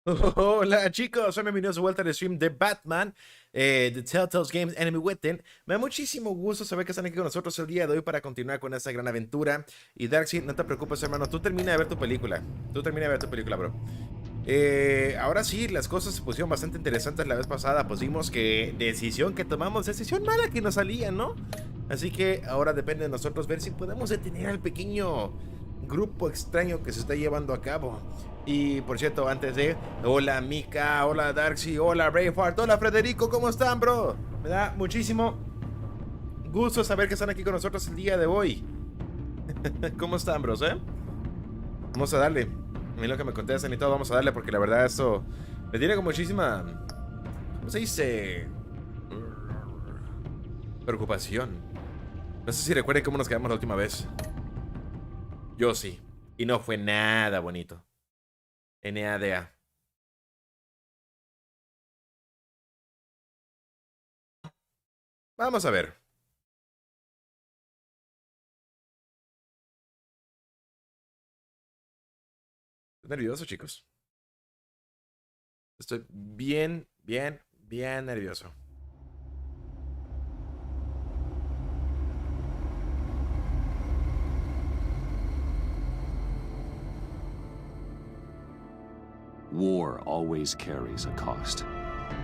Hola chicos, soy bienvenidos de vuelta al stream de Batman, de Telltale Games Enemy Within. Me da muchísimo gusto saber que están aquí con nosotros el día de hoy para continuar con esta gran aventura. Y Darcy, no te preocupes hermano, tú termina de ver tu película. Tú termina de ver tu película, bro. Ahora sí, las cosas se pusieron bastante interesantes la vez pasada. Pues vimos que decisión que tomamos, decisión mala que nos salía, ¿no? Así que ahora depende de nosotros ver si podemos detener al pequeño grupo extraño que se está llevando a cabo. Y por cierto, antes de... Hola Mika, hola Darcy, hola Braveheart, hola Federico, ¿cómo están, bro? Me da muchísimo gusto saber que están aquí con nosotros el día de hoy. ¿Cómo están, bros, Vamos a darle. A mí lo que me contestan y todo, vamos a darle porque la verdad esto me tiene con muchísima... ¿Cómo se dice? Preocupación. No sé si recuerden cómo nos quedamos la última vez. Yo sí. Y no fue nada bonito. NADA. Vamos a ver. Estoy nervioso, chicos. Estoy bien nervioso. War always carries a cost,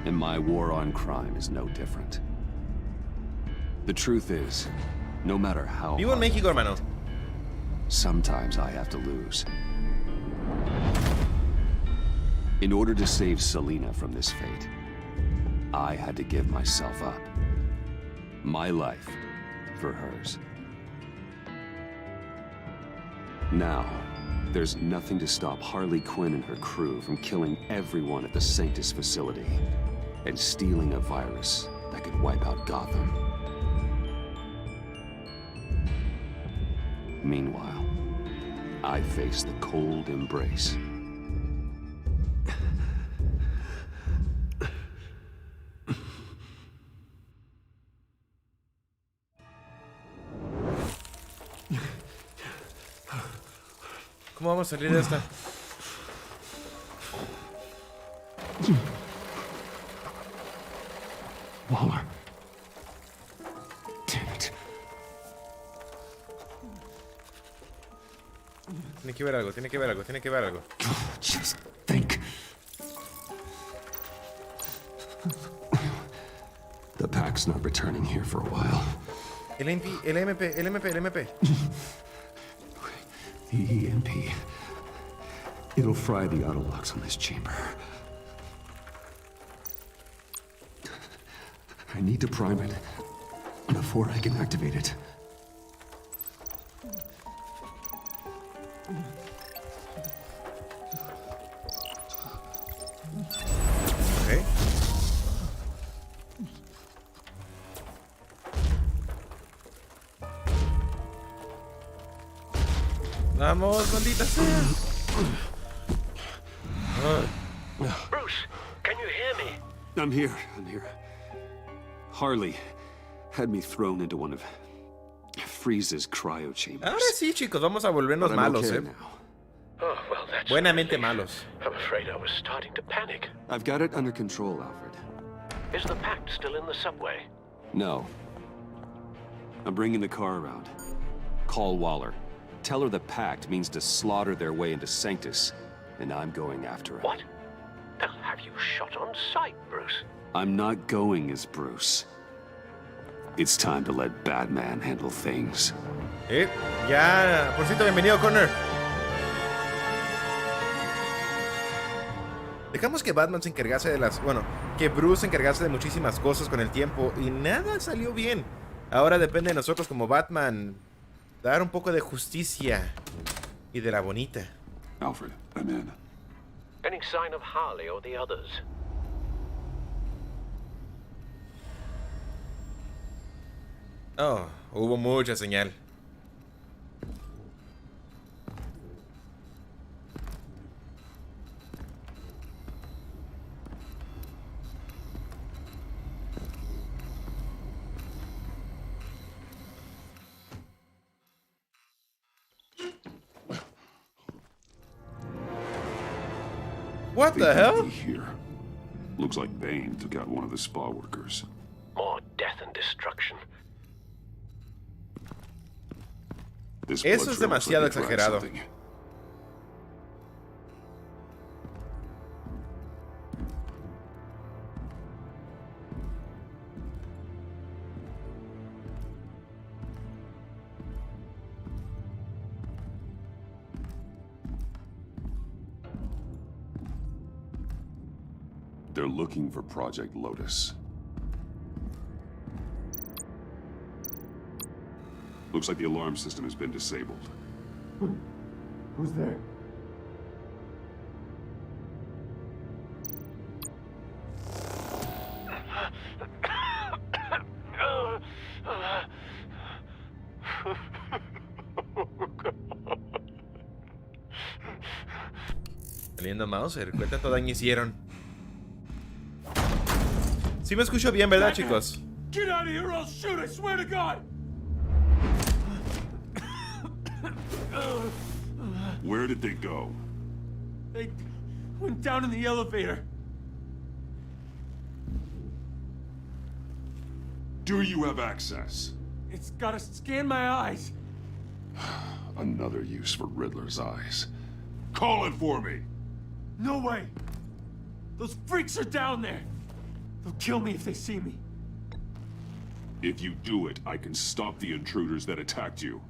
and my war on crime is no different. The truth is, no matter how Vivo en hard I México, hermano. fight, sometimes I have to lose. In order to save Selena from this fate, I had to give myself up. My life for hers. Now, there's nothing to stop Harley Quinn and her crew from killing everyone at the Sanctus facility and stealing a virus that could wipe out Gotham. Meanwhile, I face the cold embrace. ¿Cómo vamos a salir de esta? Waller. Damn it. Tiene que ver algo, tiene que ver algo, tiene que ver algo. Just think. The pack's not returning here for a while. El MP. The EMP. It'll fry the auto locks on this chamber. I need to prime it before I can activate it. Ok. Vamos, maldita sea. Bruce, can you hear me? I'm here. Harley had me thrown into one of Freeze's cryo chambers. Ahora sí, chicos, vamos a volvernos But I'm malos, okay now. Oh, well, that's Buenamente a relief. malos. I'm afraid I was starting to panic. I've got it under control, Alfred. Is the pact still in the subway? No. I'm bringing the car around. Call Waller. Tell her the pact means to slaughter their way into Sanctus, and I'm going after it. What? They'll have you shot on sight, Bruce. I'm not going as Bruce. It's time to let Batman handle things. Ya, por cierto, bienvenido, Connor. Dejamos que Batman se encargase de las... Bueno, que Bruce se encargase de muchísimas cosas con el tiempo y nada salió bien. Ahora depende de nosotros como Batman dar un poco de justicia y de la bonita. Alfred, I'm in. Any sign of Harley or the others? Oh, hubo mucha señal. What They the beat hell? me here. Looks like Bane took out one of the spa workers. More death and destruction. This Eso blood es trail looks demasiado like they tried exagerado. something. They're looking for Project Lotus. Looks like the alarm system has been disabled. Who's there? Saliendo Mauser, ¿qué tanto daño hicieron? Sí me escucho bien, ¿verdad, chicos? Get out of here or I'll shoot, I swear to God! Where did they go? They went down in the elevator. Do you have access? It's gotta scan my eyes. Another use for Riddler's eyes. Call it for me! No way! Those freaks are down there! They'll kill me if they see me. If you do it, I can stop the intruders that attacked you.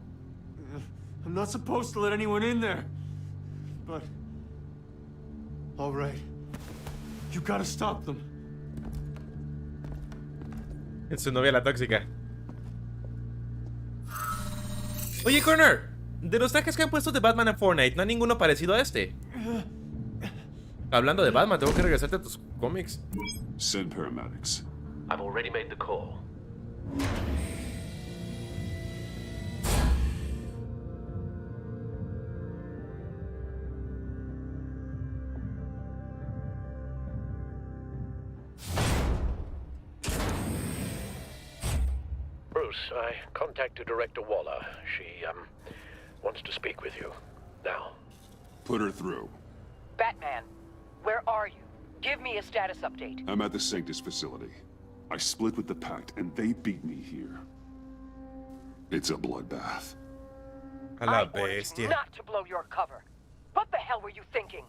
I'm not supposed to let anyone in there. But... all right. You gotta stop them. Es su novia la tóxica. Oye, Connor, de los trajes que han puesto de Batman en Fortnite, no hay ninguno parecido a este. Hablando de Batman, tengo que regresarte a tus cómics. Send paramedics. I've already made the call. Bruce, I contacted Director Waller. She, wants to speak with you. Now. Put her through. Batman, where are you? Give me a status update. I'm at the Sanctus facility. I split with the Pact, and they beat me here. It's a bloodbath. A la I ordered you bestia. not to blow your cover. What the hell were you thinking?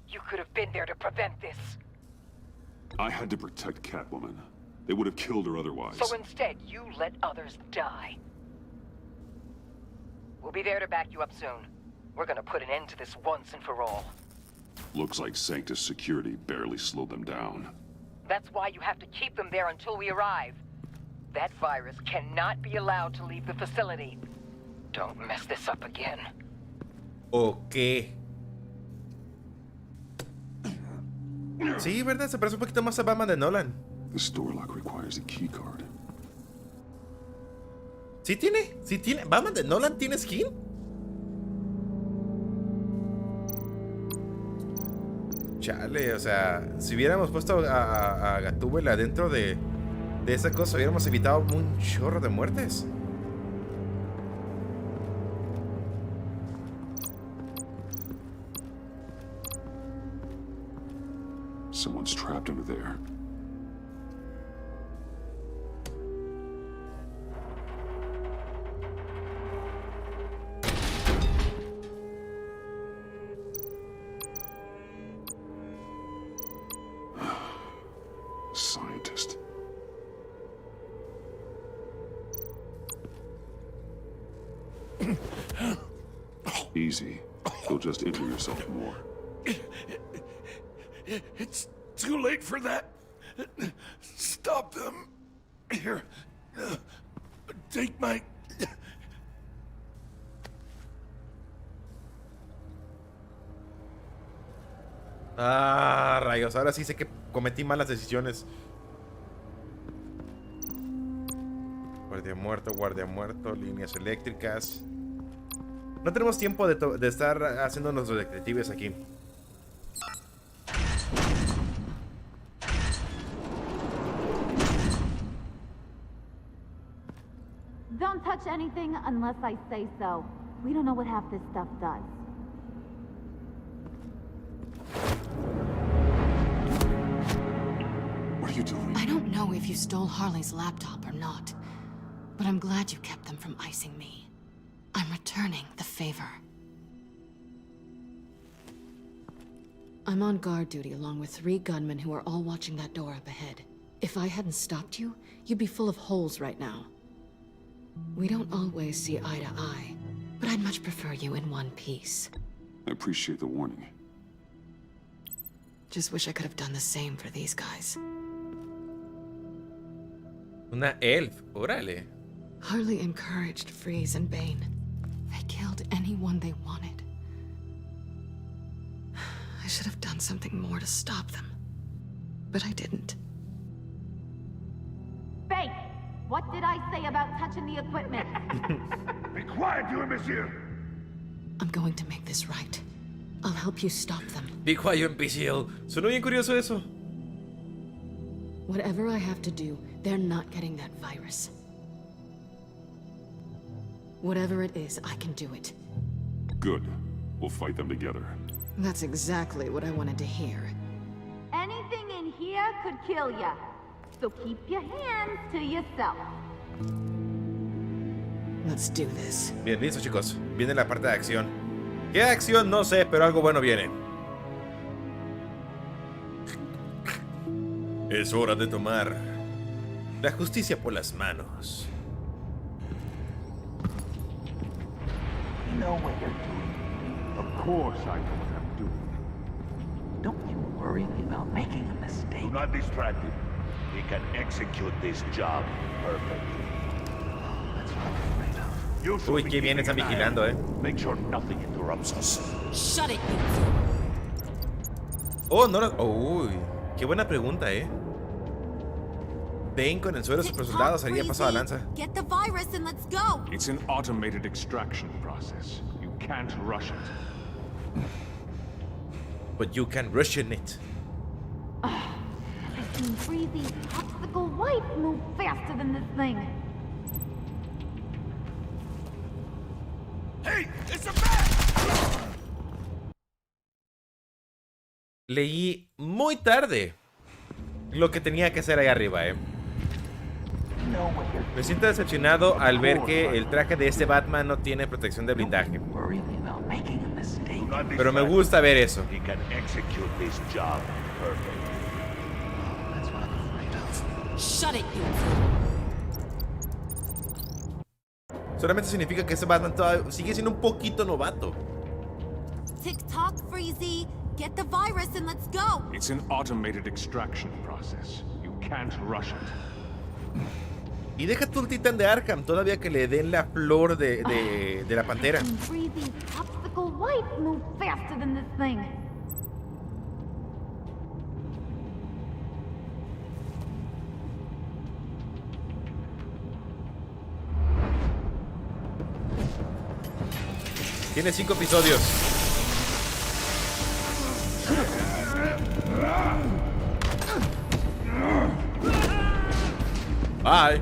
You could have been there to prevent this. I had to protect Catwoman. They would have killed her otherwise. So instead, you let others die. We'll be there to back you up soon. We're gonna put an end to this once and for all. Looks like Sanctus security barely slowed them down. That's why you have to keep them there until we arrive. That virus cannot be allowed to leave the facility. Don't mess this up again. Ok. Sí, ¿verdad? Se parece un poquito más a Batman de Nolan. The store lock requires a key card. ¿Sí tiene? ¿Sí tiene? ¿Batman de Nolan tiene skin? Chale, o sea, si hubiéramos puesto a Gatúbela dentro de esa cosa, hubiéramos evitado un chorro de muertes. Someone's trapped under there. Scientist. Easy. You'll just injure yourself more. It's too late for that. Stop them. Here. Take my... Ah, rayos, ahora sí sé que cometí malas decisiones. Guardia muerto, líneas eléctricas. No tenemos tiempo de estar haciendo nuestros detectives aquí. Don't touch anything unless I say so. We don't know what half this stuff does. are you doing? I don't know if you stole Harley's laptop or not, but I'm glad you kept them from icing me. I'm returning the favor. I'm on guard duty along with 3 gunmen who are all watching that door up ahead. If I hadn't stopped you, you'd be full of holes right now. We don't always see eye to eye, but I'd much prefer you in one piece. I appreciate the warning. Just wish I could have done the same for these guys. Una elf, órale. Harley encouraged Freeze and Bane. They killed anyone they wanted. I should have done something more to stop them, but I didn't. Bane, what did I say about touching the equipment? Be quiet, you imbecile! I'm going to make this right. I'll help you stop them. Be quiet, imbécil. Sonó bien curioso eso. Whatever I have to do, they're not getting that virus. Whatever it is, I can do it. Good. We'll fight them together. That's exactly what I wanted to hear. Anything in here could kill ya. So keep your hands to yourself. Let's do this. Bien, listo, chicos. Viene la parte de acción. ¿Qué acción? No sé, pero algo bueno viene. Es hora de tomar la justicia por las manos. You know what you're doing. Of course I know what I'm doing. Don't you worry about making a mistake. Do not distract him. He can execute this job perfectly. That's what I'm afraid of. You should Uy, be qué bien keeping están an eye vigilando, out. Make sure nothing interrupts us. Shut it, you. Oh, no. Uy, qué buena pregunta, Bane con el suelo de super soldados haría pasado a lanza. Get the virus and let's go. It's an automated extraction process. You can't rush it. But you can rush it. I've seen Freezy's popsicle wife move faster than this thing. Hey, it's a bat! Leí muy tarde lo que tenía que hacer ahí arriba, Me siento decepcionado al ver que el traje de este Batman no tiene protección de blindaje. Worry about making a mistake. Do not Pero me distract gusta ver eso. him. He can execute this job perfectly. That's what I'm afraid of. Shut it, you. Solamente significa que este Batman todavía sigue siendo un poquito novato. Tick-tock, Freezy. Get the virus and let's go. It's an automated extraction process. You can't rush it. Y deja tú el titán de Arkham, todavía que le den la flor de la pantera. I've seen Freezy's popsicle wife move faster than this thing. Tiene 5 episodios. Bye.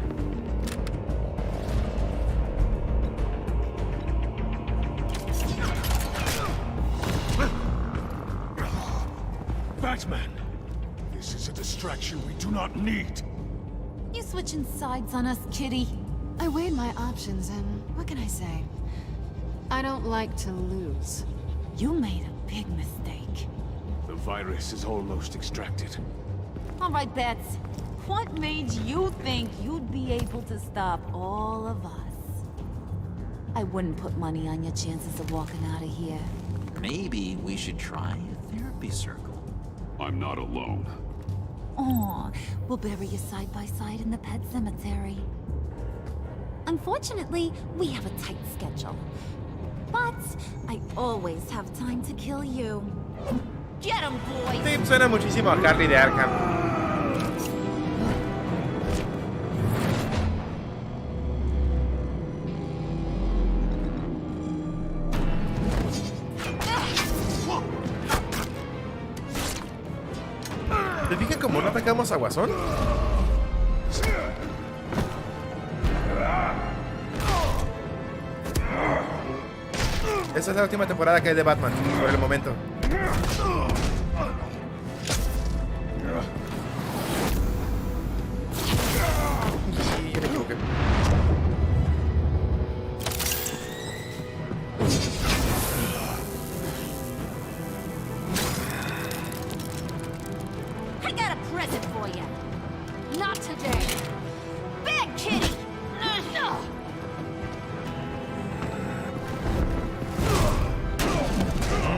Batman! This is a distraction we do not need. You switching sides on us, kitty? I weighed my options and what can I say? I don't like to lose. You made a big mistake. The virus is almost extracted. All right, Bats. What made you think you'd be able to stop all of us? I wouldn't put money on your chances of walking out of here. Maybe we should try a therapy circle. I'm not alone. Aw, we'll bury you side by side in the pet cemetery. Unfortunately, we have a tight schedule. But I always have time to kill you. Get him, boys! Sí, suena muchísimo a Harley de Arkham. ¿Te fijas cómo no atacamos a Guasón? Esta es la última temporada que hay de Batman, por el momento. ok. I got a present for you. Not today. Big kitty.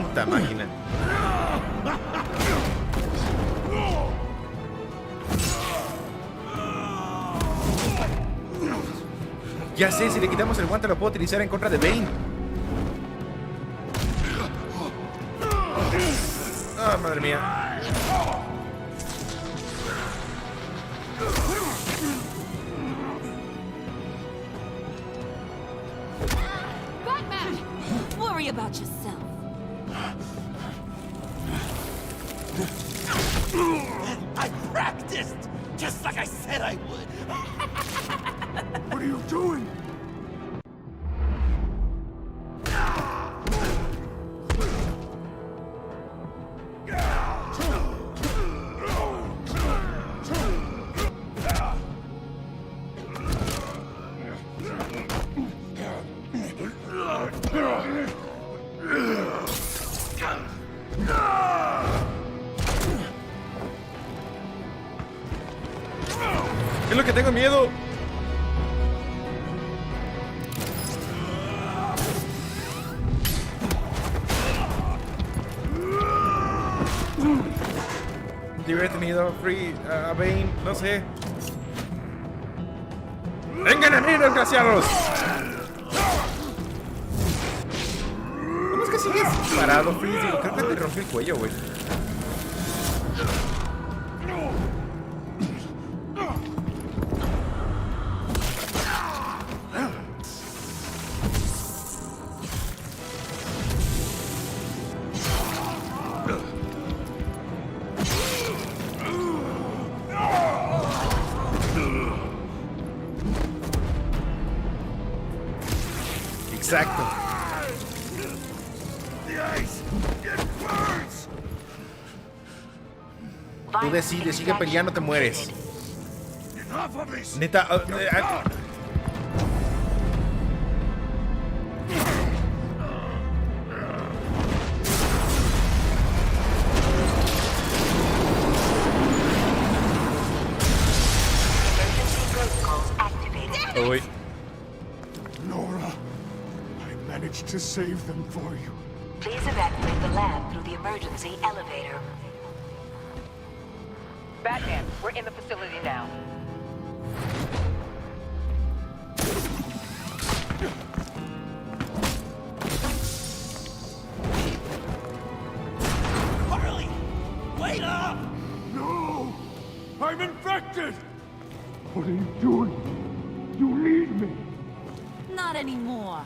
Esta máquina. Ya sé, si le quitamos el guante lo puedo utilizar en contra de Bane. Ah, madre mía. Batman! Worry about yourself. I practiced, just like I said I would. What are you doing? Es lo que tengo miedo. De haber tenido Free a Bane, no sé. ¡Vengan a mí, desgraciados! ¿Cómo es que sigues parado, Free? Digo, creo que te rompí el cuello, güey. Exacto. Tú decides, sigue peleando, te mueres. Neta. Uy. Nora, I managed to save them for you. Please evacuate the lab through the emergency elevator. Batman, we're in the facility now. Harley, wait up! No! I'm infected! What are you doing? You need me! Not anymore.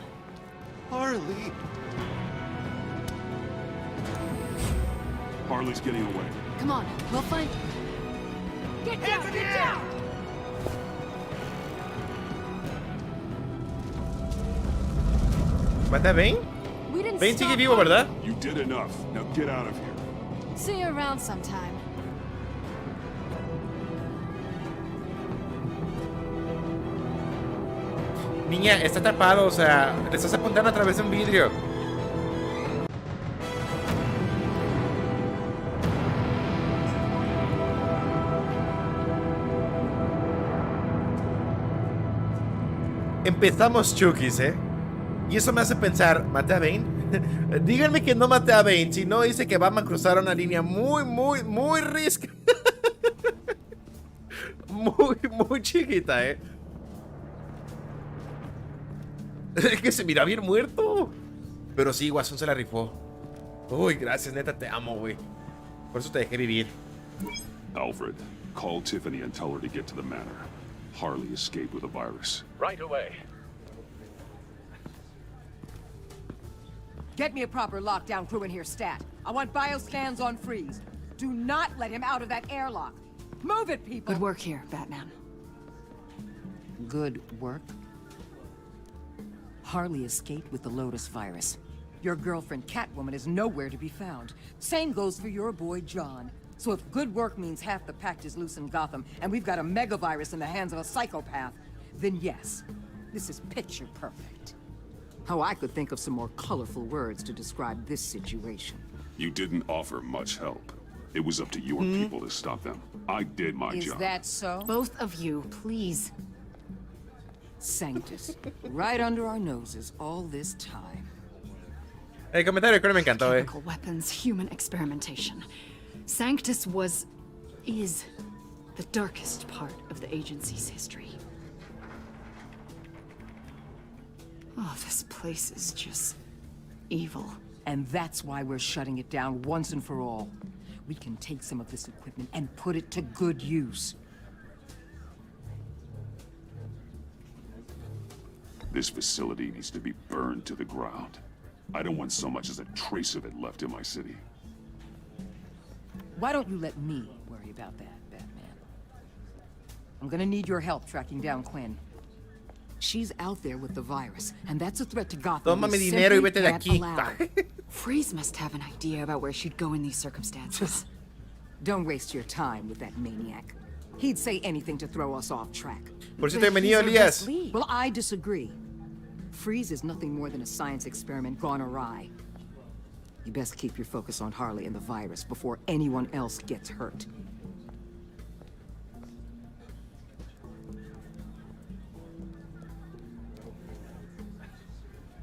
Harley! Harley's getting away. Come on, we'll find... Get down! Get down! ¿Mata a Bane? We didn't Bane stop sigue vivo, Harley. ¿verdad? You did enough. Now get out of here. See you around sometime. Niña, está atrapado, o sea, le estás apuntando a través de un vidrio. Empezamos chukis, ¿eh? Y eso me hace pensar, ¿maté a Bane? Díganme que no maté a Bane, si no dice que vamos a cruzar una línea muy risca. muy chiquita, ¿eh? Es que se mira bien muerto. Pero sí, Guasón se la rifó. Uy, gracias, neta, te amo, güey. Por eso te dejé vivir. Alfred, call Tiffany and tell her to get to the manor. Harley escaped with a virus. Right away. Get me a proper lockdown crew in here, stat. I want bioscans on freeze. Do not let him out of that airlock. Move it, people! Good work here, Batman. Good work? Harley escaped with the Lotus virus. Your girlfriend Catwoman is nowhere to be found. Same goes for your boy John. So if good work means half the pact is loose in Gotham, and we've got a megavirus in the hands of a psychopath, then yes, this is picture perfect. Oh, I could think of some more colorful words to describe this situation. You didn't offer much help. It was up to your people to stop them. I did my job. Is that so? Both of you, please. Sanctus, right under our noses all this time. El comentario creo que me encantó, Chemical weapons, human experimentation. Sanctus is the darkest part of the agency's history. Oh, this place is just evil. And that's why we're shutting it down once and for all. We can take some of this equipment and put it to good use. This facility needs to be burned to the ground. I don't want so much as a trace of it left in my city. Why don't you let me worry about that, Batman? I'm gonna need your help tracking down Quinn. She's out there with the virus, and that's a threat to Gotham. Toma mi dinero y vete de aquí. Freeze must have an idea about where she'd go in these circumstances. Don't waste your time with that maniac. He'd say anything to throw us off track. Por cierto, bienvenido, Elías. Well, I disagree. Freeze is nothing more than a science experiment gone awry. You best keep your focus on Harley and the virus before anyone else gets hurt.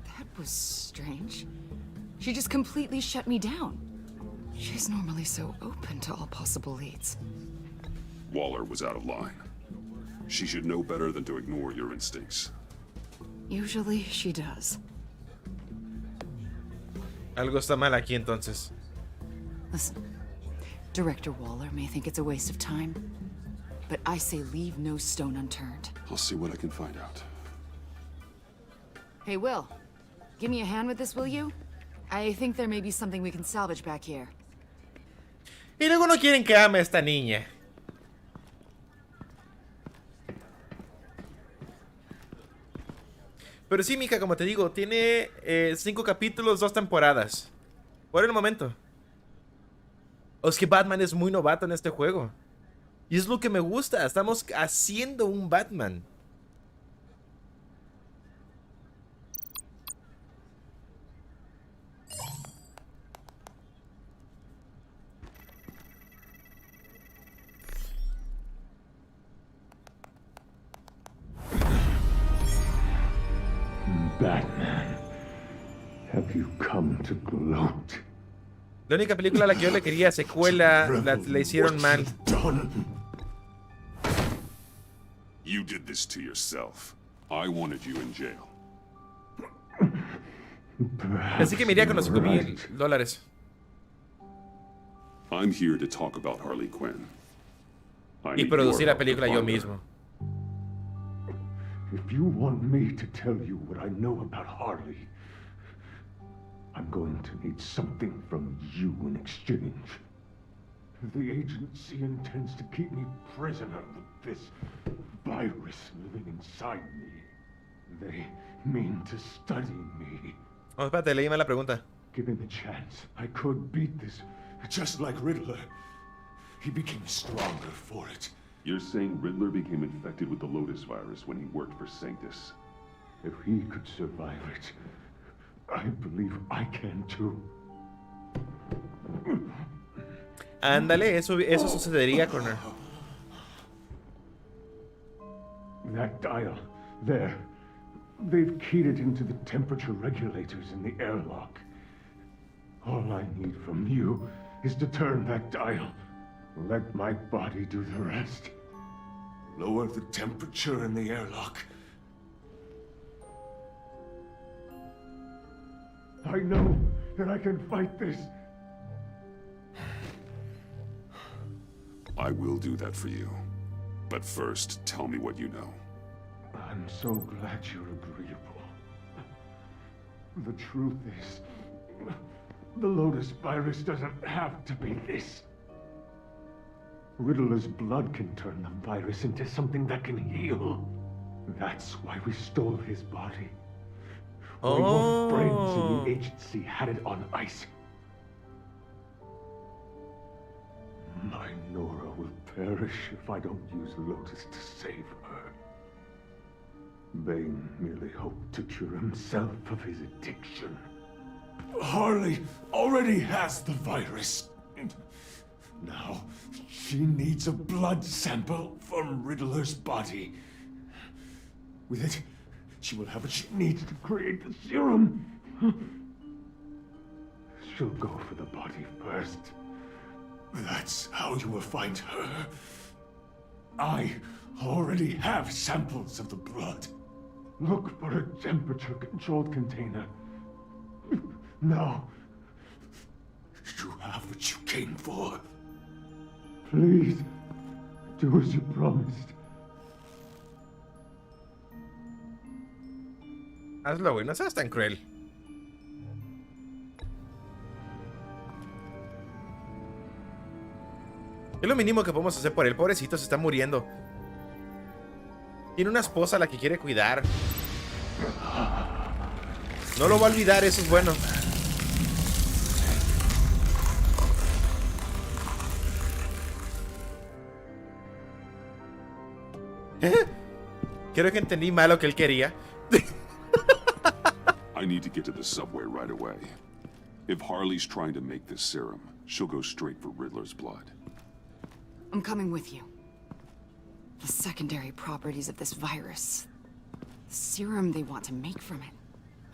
That was strange. She just completely shut me down. She's normally so open to all possible leads. Waller was out of line. She should know better than to ignore your instincts. Usually she does. Algo está mal aquí entonces. Listen, Director Waller may think it's a waste of time, but I say leave no stone unturned. I'll see what I can find out. Hey, Will, give me a hand with this, will you? I think there may be something we can salvage back here. Y luego no quieren que ame a esta niña. Pero sí, Mika, como te digo, tiene 5 capítulos, 2 temporadas. Por el momento. O es que Batman es muy novato en este juego. Y es lo que me gusta. Estamos haciendo un Batman. Batman, have you come to gloat? La única película a la que yo le quería secuela la hicieron mal. You did this to yourself. I wanted you in jail. Así que me iría con los $5,000. I'm here to talk about Harley Quinn. Y producir la película yo mismo. If you want me to tell you what I know about Harley, I'm going to need something from you in exchange. The agency intends to keep me prisoner with this virus living inside me. They mean to study me. Oh, espérate, leí mal la pregunta. Given the chance, I could beat this, just like Riddler. He became stronger for it. You're saying Riddler became infected with the Lotus virus when he worked for Sanctus? If he could survive it, I believe I can too. Ándale, eso sucedería con él. That dial, there. They've keyed it into the temperature regulators in the airlock. All I need from you is to turn that dial. Let my body do the rest. Lower the temperature in the airlock. I know that I can fight this. I will do that for you. But first, tell me what you know. I'm so glad you're agreeable. The truth is, the Lotus virus doesn't have to be this. Riddler's blood can turn the virus into something that can heal. That's why we stole his body. Why your friends in the agency had it on ice. My Nora will perish if I don't use Lotus to save her. Bane merely hoped to cure himself of his addiction. Harley already has the virus. And now she needs a blood sample from Riddler's body. With it, she will have what she needs to create the serum. She'll go for the body first. That's how you will find her. I already have samples of the blood. Look for a temperature-controlled container. Now. You have what you came for. Please, do as you promised. Hazlo, güey, no seas tan cruel. Es lo mínimo que podemos hacer por él. Pobrecito, se está muriendo. Tiene una esposa a la que quiere cuidar. No lo va a olvidar, eso es bueno. Creo que entendí mal lo que él quería. I need to get to the subway right away. If Harley's trying to make this serum, she'll go straight for Riddler's blood. I'm coming with you. The secondary properties of this virus. The serum they want to make from it.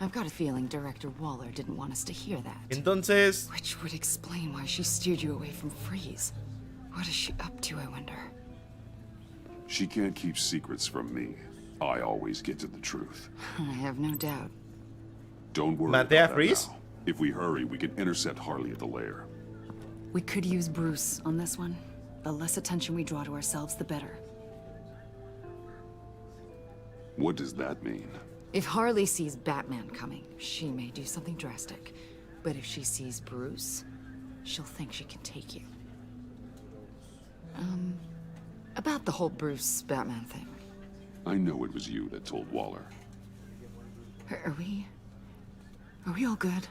I've got a feeling Director Waller didn't want us to hear that. Entonces... Which would explain why she steered you away from Freeze. What is she up to, I wonder? She can't keep secrets from me. I always get to the truth. I have no doubt. Don't worry Maté about a that Freeze? now. If we hurry, we can intercept Harley at the lair. We could use Bruce on this one. The less attention we draw to ourselves, the better. What does that mean? If Harley sees Batman coming, she may do something drastic. But if she sees Bruce, she'll think she can take you. About the whole Bruce-Batman thing. I know it was you that told Waller. Are we all good?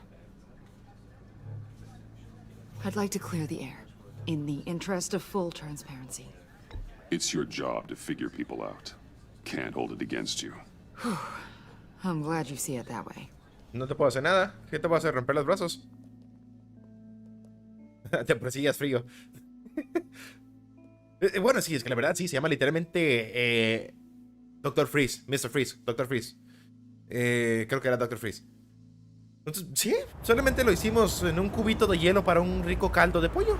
I'd like to clear the air, in the interest of full transparency. It's your job to figure people out. Can't hold it against you. I'm glad you see it that way. No te puedo hacer nada. ¿Qué te puedo hacer? ¿Romper los brazos? Te persigas frío. Bueno, sí, es que la verdad sí, se llama literalmente Dr. Freeze, Mr. Freeze, Dr. Freeze. Creo que era Dr. Freeze. Entonces, sí, solamente lo hicimos en un cubito de hielo para un rico caldo de pollo.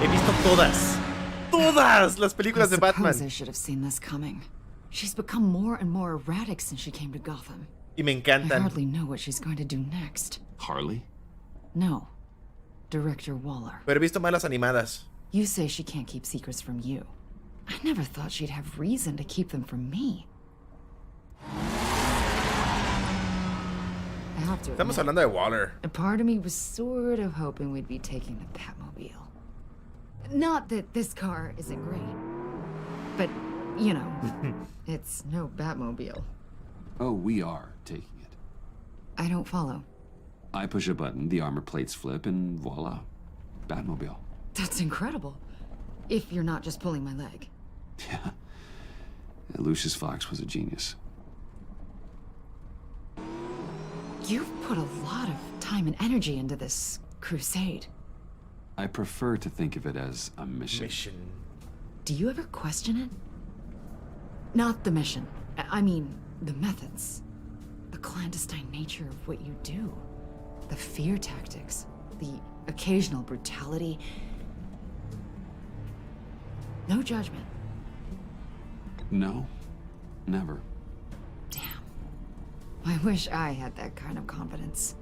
He visto todas las películas de Batman. I should have seen this coming. She's become more and more erratic since she came to Gotham. Y me encantan. I hardly know what she's going to do next. Harley? No. Director Waller. Pero he visto malas animadas. You say she can't keep secrets from you. I never thought she'd have reason to keep them from me. I have to Estamos admit, hablando de Waller. a part of me was sort of hoping we'd be taking the Batmobile. Not that this car isn't great, but, you know, it's no Batmobile. Oh, we are taking it. I don't follow. I push a button, the armor plates flip, and voila. Batmobile. That's incredible. If you're not just pulling my leg. Yeah. Lucius Fox was a genius. You've put a lot of time and energy into this crusade. I prefer to think of it as a mission. Do you ever question it? Not the mission. I mean, the methods. The clandestine nature of what you do. The fear tactics. The occasional brutality. No judgment. No, never. Damn. I wish I had that kind of confidence.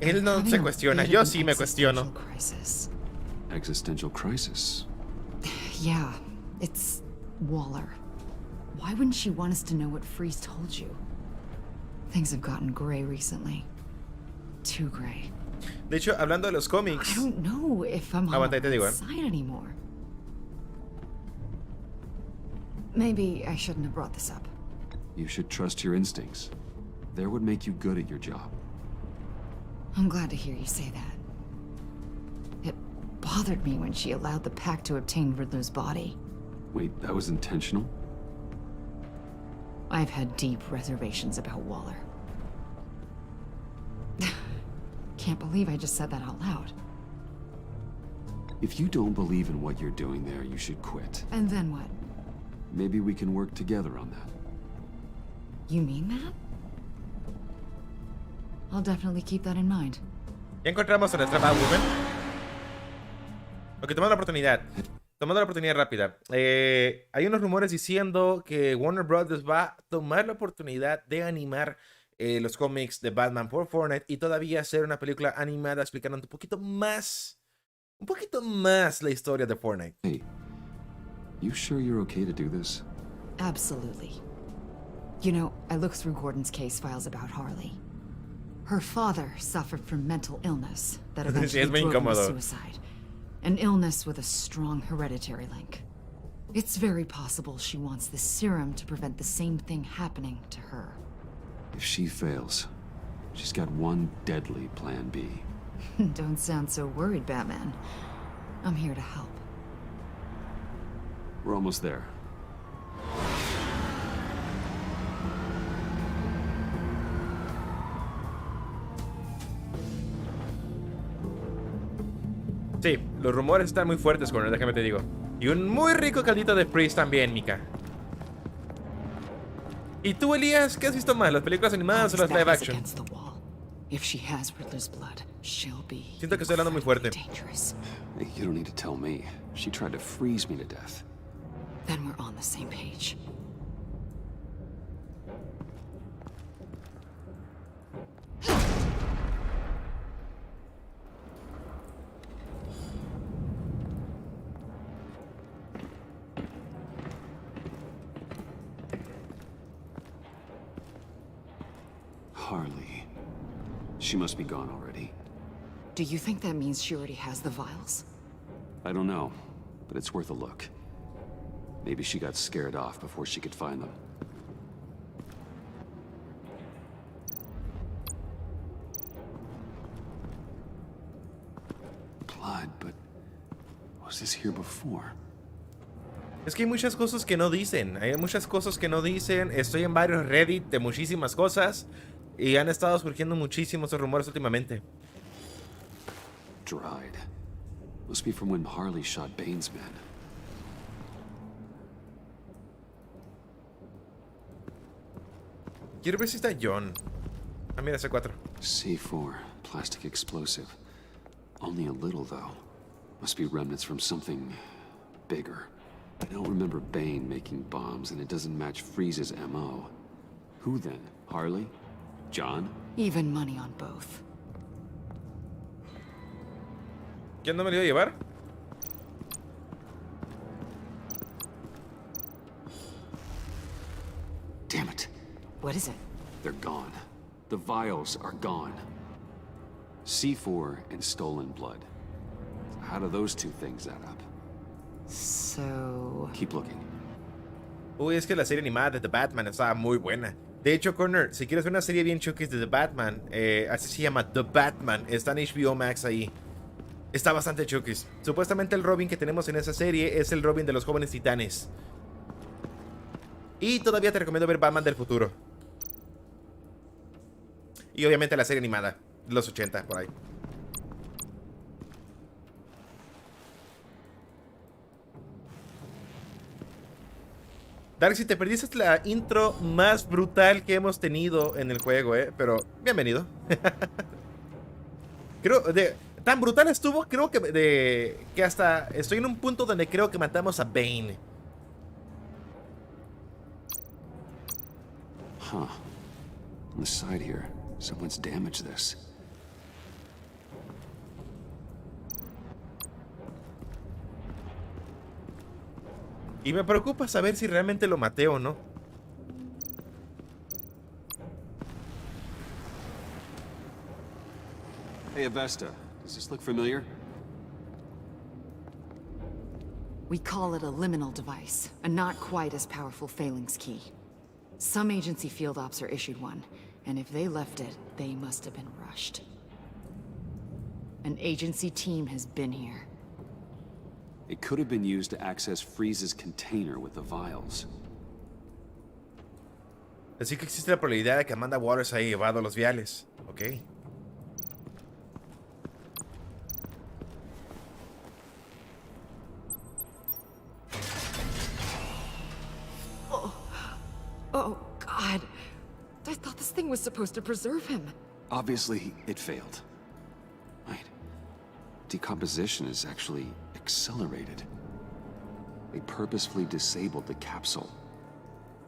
Él no se cuestiona, yo sí me cuestiono. Crisis. Existential crisis. Yeah, it's Waller. Why wouldn't she want us to know what Freeze told you? Things have gotten gray recently. Too gray. De hecho, hablando de los cómics. I don't know if I'm on Aguanta, te digo, the side anymore. Maybe I shouldn't have brought this up. You should trust your instincts. They're what make you good at your job. I'm glad to hear you say that. It bothered me when she allowed the pack to obtain Riddler's body. Wait, that was intentional? I've had deep reservations about Waller. Can't believe I just said that out loud. If you don't believe in what you're doing there, you should quit. And then what? Maybe we can work together on that. You mean that? I'll definitely keep that in mind. Ya encontramos a nuestra Batwoman. Ok, tomando la oportunidad rápida. Hay unos rumores diciendo que Warner Brothers va a tomar la oportunidad de animar los cómics de Batman por Fortnite y todavía hacer una película animada explicando un poquito más la historia de Fortnite. Hey, you sure you're okay to do this? Absolutely. You know, I looked through Gordon's case files about Harley. Her father suffered from mental illness that eventually drove him to suicide. An illness with a strong hereditary link. It's very possible she wants this serum to prevent the same thing happening to her. If she fails, she's got one deadly plan B. Don't sound so worried, Batman. I'm here to help. We're almost there. Sí, los rumores están muy fuertes, Connor, déjame te digo. Y un muy rico caldito de Freeze también, Mika. ¿Y tú, Elías, qué has visto más? ¿Las películas animadas o las live action? Siento que estoy hablando muy fuerte. Hey, you don't need to tell me. She tried to freeze me to death. Then we're on the same page. Harley. She must be gone already. Do you think that means she already has the vials? I don't know, but it's worth a look. Maybe she got scared off before she could find them. Blood, but was this here before? Es que hay muchas cosas que no dicen. Hay muchas cosas que no dicen. Estoy en varios Reddit de muchísimas cosas. Y han estado surgiendo muchísimos rumores últimamente. Dried. Must be from when Harley shot Bane's men. Quiero ver si está John. Ah, mira, C4. C4, plastic explosive. Only a little, though. Must be remnants from something bigger. I don't remember Bane making bombs, and it doesn't match Freeze's MO. Who then? Harley? John? Even money on both. ¿Quién no me lo iba a llevar? Damn it. What is it? They're gone. The vials are gone. C4 and stolen blood. How do those two things add up? So... Keep looking. Uy, es que la serie animada de The Batman estaba muy buena. De hecho, Connor, si quieres ver una serie bien chukis de The Batman, así se llama, The Batman, está en HBO Max ahí. Está bastante chukis. Supuestamente el Robin que tenemos en esa serie es el Robin de los Jóvenes Titanes. Y todavía te recomiendo ver Batman del futuro. Y obviamente la serie animada, de los 80, por ahí. Dark, si te perdiste la intro más brutal que hemos tenido en el juego, pero bienvenido. Creo, tan brutal estuvo, creo que hasta estoy en un punto donde creo que matamos a Bane. Huh. On the side here, someone's damaged this. Y me preocupa saber si realmente lo maté o no. Hey, Avesta, does this look familiar? We call it a liminal device, a not quite as powerful phalanx key. Some agency field ops are issued one, and if they left it, they must have been rushed. An agency team has been here. It could have been used to access Freeze's container with the vials. Así que existe la probabilidad de que Amanda Waters haya llevado los viales. Ok. Oh, God. I thought this thing was supposed to preserve him. Obviously, it failed. Wait. Decomposition is actually accelerated. They purposefully disabled the capsule.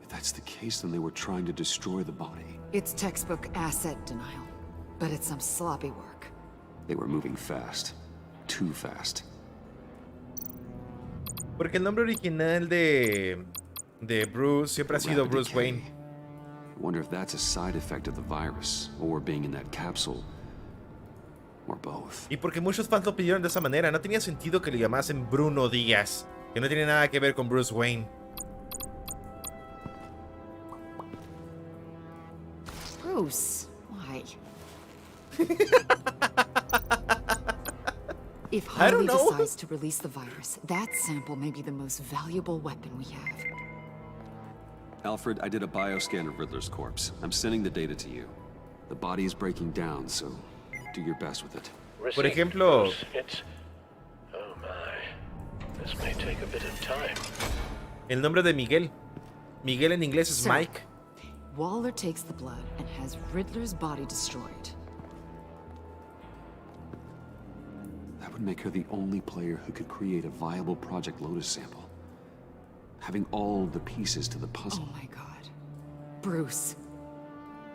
If that's the case, then they were trying to destroy the body. It's textbook asset denial, but it's some sloppy work. They were moving fast. Too fast. Porque el nombre original de Bruce siempre ha sido Bruce Wayne. I wonder if that's a side effect of the virus, or being in that capsule, or both. Y porque muchos fans lo pidieron de esa manera, no tenía sentido que le llamasen Bruno Díaz, que no tiene nada que ver con Bruce Wayne. Bruce, why? If Harley decides to release the virus, that sample may be the most valuable weapon we have. Alfred, I did a bioscan of Riddler's corpse. I'm sending the data to you. The body is breaking down, so do your best with it. Por ejemplo... It's... Oh my. This may take a bit of time. El nombre de Miguel. Miguel en inglés es Mike. Waller takes the blood and has Riddler's body destroyed. That would make her the only player who could create a viable Project Lotus sample. Having all the pieces to the puzzle. Oh my God. Bruce.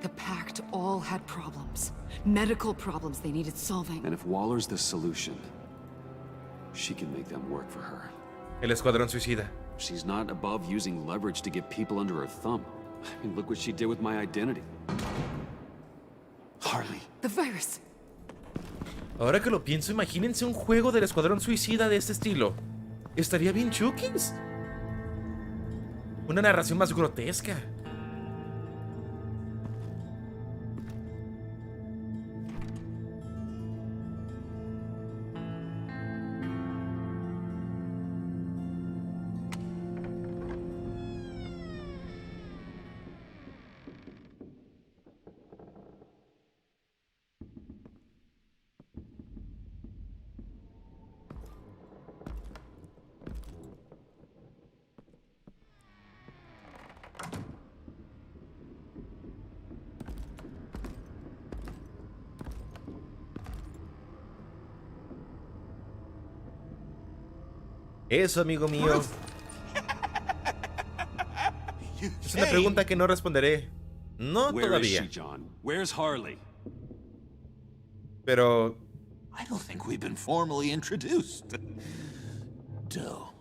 The Pact all had problems. Medical problems they needed solving. And if Waller's the solution, she can make them work for her. El Escuadrón Suicida. She's not above using leverage to get people under her thumb. I mean, look what she did with my identity. Harley. The virus. Ahora que lo pienso, imagínense un juego del Escuadrón Suicida de este estilo. Estaría bien chukis. Una narración más grotesca. Eso, amigo mío. Es una pregunta que no responderé. No todavía. Where is she, John? Where's Harley? Pero... I don't think we've been formally introduced. Doe.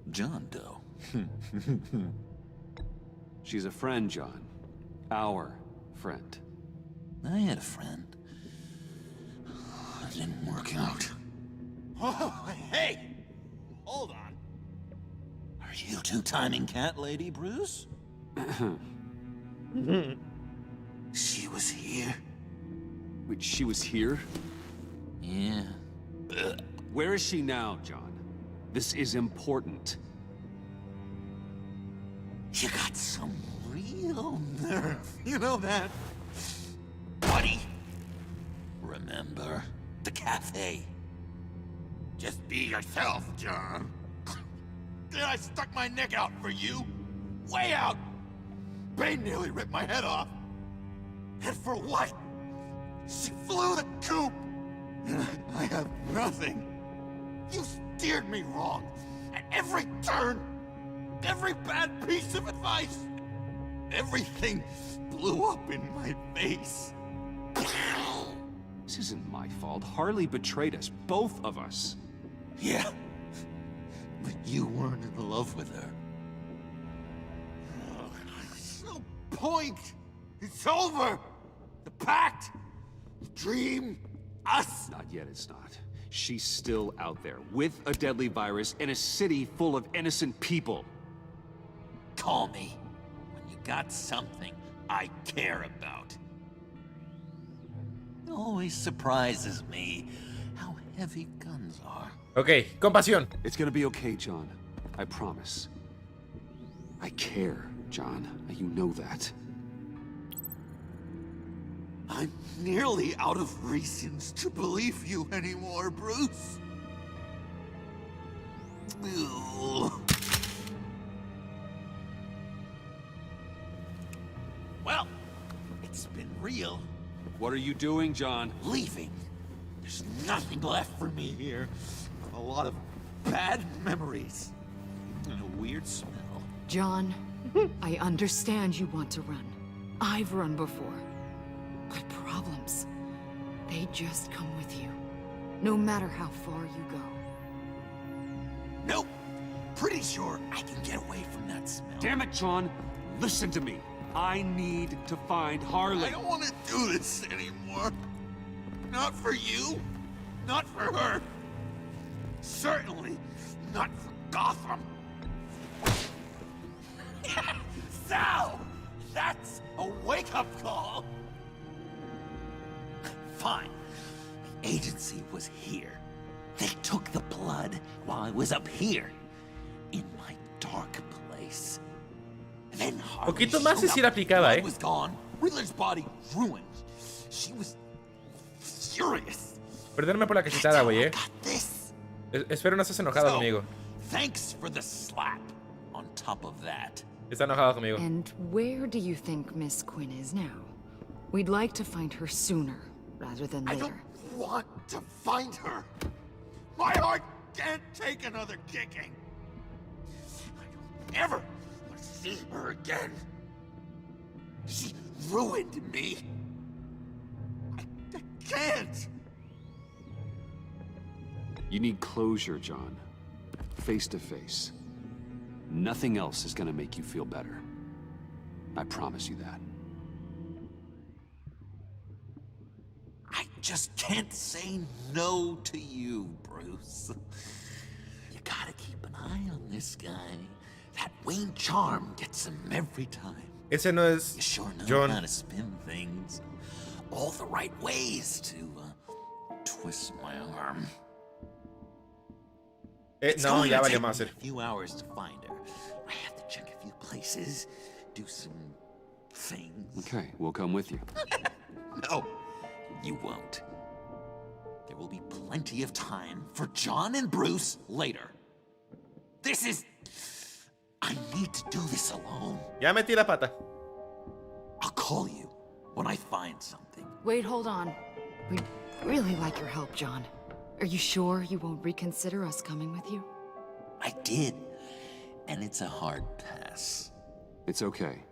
John Doe. She's a friend, John. Our friend. I had a friend. It didn't work out. Oh, hey! Hold on. Are you two-timing cat lady, Bruce? She was here. Wait, she was here? Yeah. Where is she now, John? This is important. You got some real nerve. You know that? Buddy! Remember the cafe? Just be yourself, John. Then I stuck my neck out for you. Way out! Bane nearly ripped my head off. And for what? She flew the coop! And I have nothing. You steered me wrong. At every turn. Every bad piece of advice. Everything blew up in my face. This isn't my fault. Harley betrayed us, both of us. Yeah, but you weren't in love with her. There's no point. It's over. The pact, the dream, us. Not yet, it's not. She's still out there, with a deadly virus in a city full of innocent people. Call me when you got something I care about. It always surprises me how heavy guns are. Ok, compasión. It's gonna be okay, John. I promise. I care, John. You know that. I'm nearly out of reasons to believe you anymore, Bruce. Ugh. Well, it's been real. What are you doing, John? Leaving. There's nothing left for me here. A lot of bad memories. And a weird smell. John, I understand you want to run. I've run before. But problems, they just come with you. No matter how far you go. Nope. Pretty sure I can get away from that smell. Damn it, John. Listen to me. I need to find Harley. I don't want to do this anymore. Not for you. Not for her. Certainly not for Gotham. So, that's a wake-up call. Fine. The agency was here. They took the blood while I was up here. In my dark place. And then Harley Poquito más showed si la up. aplicaba, Blood was gone. Riddler's body ruined. She was furious. Perdóname por la cachetada, güey, Got this. Espero no estés enojado conmigo. Thanks for the slap. On top of that. Está enojado conmigo. And where do you think Miss Quinn is now? We'd like to find her sooner, rather than later. I don't want to find her. My heart can't take another kicking. I don't ever want to see her again. She ruined me. I can't. You need closure, John. Face to face. Nothing else is gonna make you feel better. I promise you that. I just can't say no to you, Bruce. You gotta keep an eye on this guy. That Wayne charm gets him every time. Ese no es You sure know John. how to spin things. All the right ways to twist my arm. It's No, going ya to valió take más. me a few hours to find her. I have to check a few places, do some things. Okay, we'll come with you. No, you won't. There will be plenty of time for John and Bruce later. This is... I need to do this alone. Ya metí la pata. I'll call you when I find something. Wait, hold on. We'd really like your help, John. Are you sure you won't reconsider us coming with you? I did, and it's a hard pass. It's okay.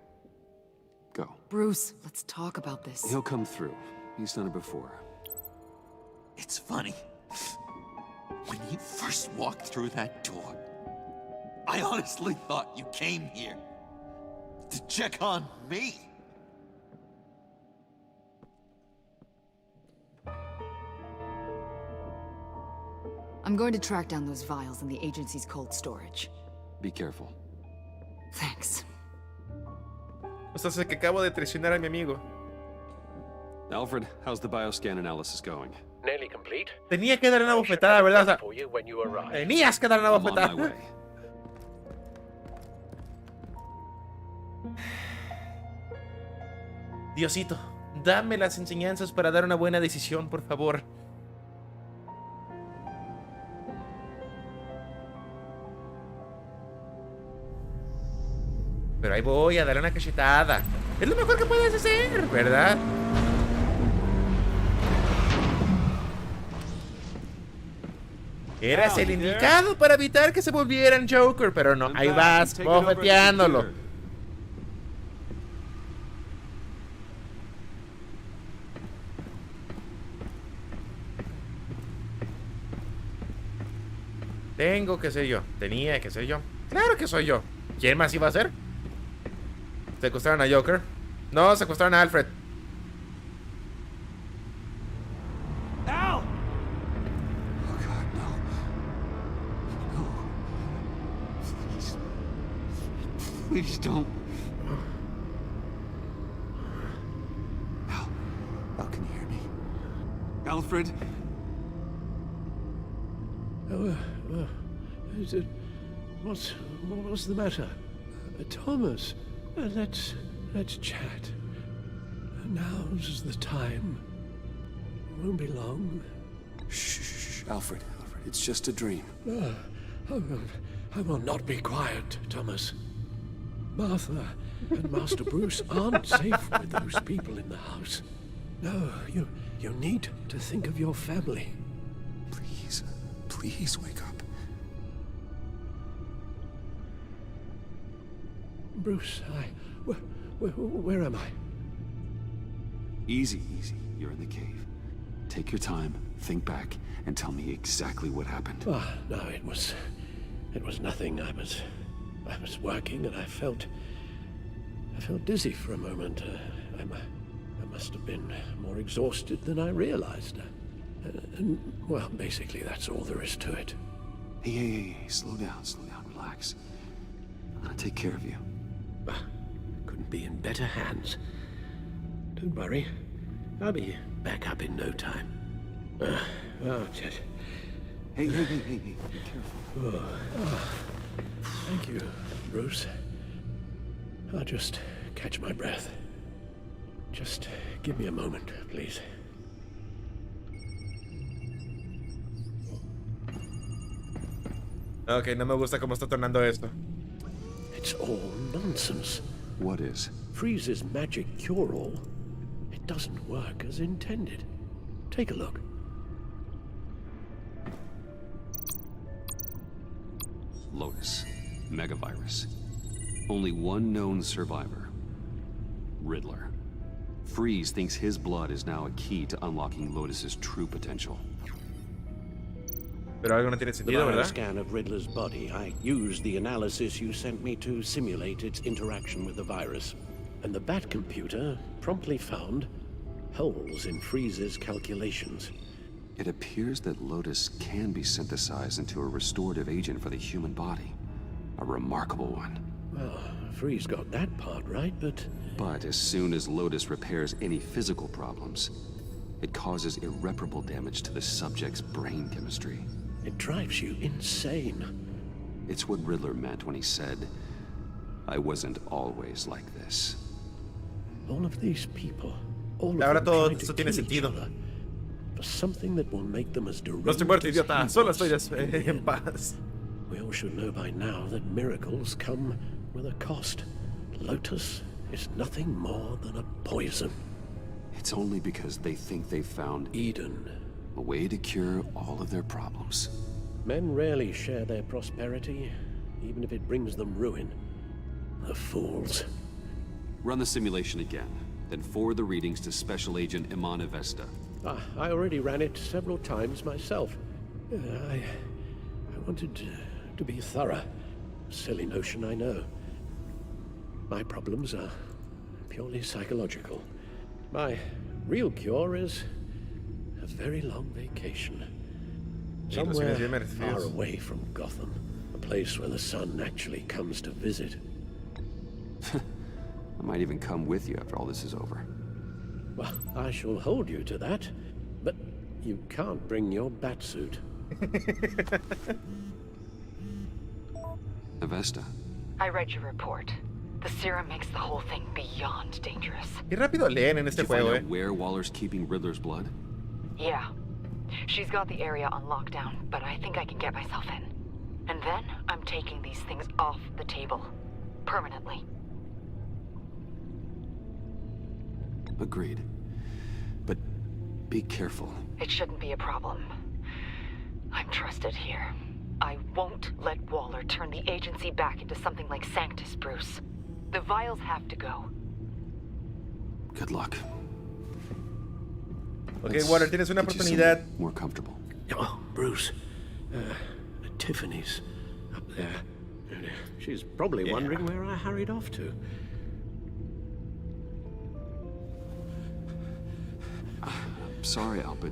Go. Bruce, let's talk about this. He'll come through. He's done it before. It's funny. When you first walked through that door, I honestly thought you came here to check on me. I'm going to track down those vials in the agency's cold storage. Be careful. Thanks. O sea, sé que acabo de traicionar a mi amigo. Alfred, how's the bioscan analysis going? Nearly complete. Tenía que dar una bofetada, ¿verdad? O sea, For you when you arrive. tenías que dar una I'm on my bofetada. way. Diosito, dame las enseñanzas para dar una buena decisión, por favor. Pero ahí voy a darle una cachetada. Es lo mejor que puedes hacer, ¿verdad? Eras el indicado para evitar que se volvieran Joker, pero no, ahí vas, bofeteándolo. Tengo que ser yo, tenía que ser yo. Claro que soy yo. ¿Quién más iba a ser? ¿Secuestraron a Joker? No, secuestraron a Alfred. Al! Oh God, no. No. Please. Please don't. Al, can you hear me? Alfred? What's the matter? Thomas, let's chat. Now's the time. Won't be long. Shh, Alfred, it's just a dream. I will not be quiet, Thomas. Martha and Master Bruce aren't safe with those people in the house. No, you need to think of your family. Please wake up. Bruce, where am I? Easy. You're in the cave. Take your time, think back, and tell me exactly what happened. No, it was nothing. I was working and I felt dizzy for a moment. I must have been more exhausted than I realized. Well, basically, that's all there is to it. Hey, slow down, relax. I'm gonna take care of you. Couldn't be in better hands. Don't worry, I'll be back up in no time. Hey, be careful. Thank you, Bruce. I'll just catch my breath. Just give me a moment, please. Ok, no me gusta cómo está tornando esto. It's all nonsense. What is? Freeze's magic cure-all. It doesn't work as intended. Take a look. Lotus. Megavirus. Only one known survivor. Riddler. Freeze thinks his blood is now a key to unlocking Lotus's true potential. Pero algo no tiene sentido, ¿verdad? Scan of Riddler's body. I used the analysis you sent me to simulate its interaction with the virus. And the Bat computer promptly found holes in Freeze's calculations. It appears that Lotus can be synthesized into a restorative agent for the human body. A remarkable one. Well, Freeze got that part right, but... But as soon as Lotus repairs any physical problems, it causes irreparable damage to the subject's brain chemistry. It drives you insane. It's what Riddler meant when he said, "I wasn't always like this." All of these people, all of Ahora them todo trying to esto tiene kill each sentido. other for something that will make them as No estoy deranged muerto, as idiota. he Solo was. estoy en paz. We all should know by now that miracles come with a cost. Lotus is nothing more than a poison. It's only because they think they've found Eden. a way to cure all of their problems. Men rarely share their prosperity, even if it brings them ruin. The fools. Run the simulation again, then forward the readings to Special Agent Imana Vesta. I already ran it several times myself. I wanted to be thorough. Silly notion, I know. My problems are purely psychological. My real cure is a very long vacation. Somewhere far away from Gotham. A place where the sun actually comes to visit. I might even come with you after all this is over. Well, I shall hold you to that. But you can't bring your batsuit. Avesta. I read your report. The serum makes the whole thing beyond dangerous. Qué rápido leen en este juego, Did you find out where Waller's keeping Riddler's blood? Yeah. She's got the area on lockdown, but I think I can get myself in. And then I'm taking these things off the table. Permanently. Agreed. But be careful. It shouldn't be a problem. I'm trusted here. I won't let Waller turn the agency back into something like Sanctus, Bruce. The vials have to go. Good luck. Okay, Waller, tienes una oportunidad. More comfortable. Oh, Bruce. Tiffany's up there. She's probably wondering where I hurried off to. I'm sorry, Al, but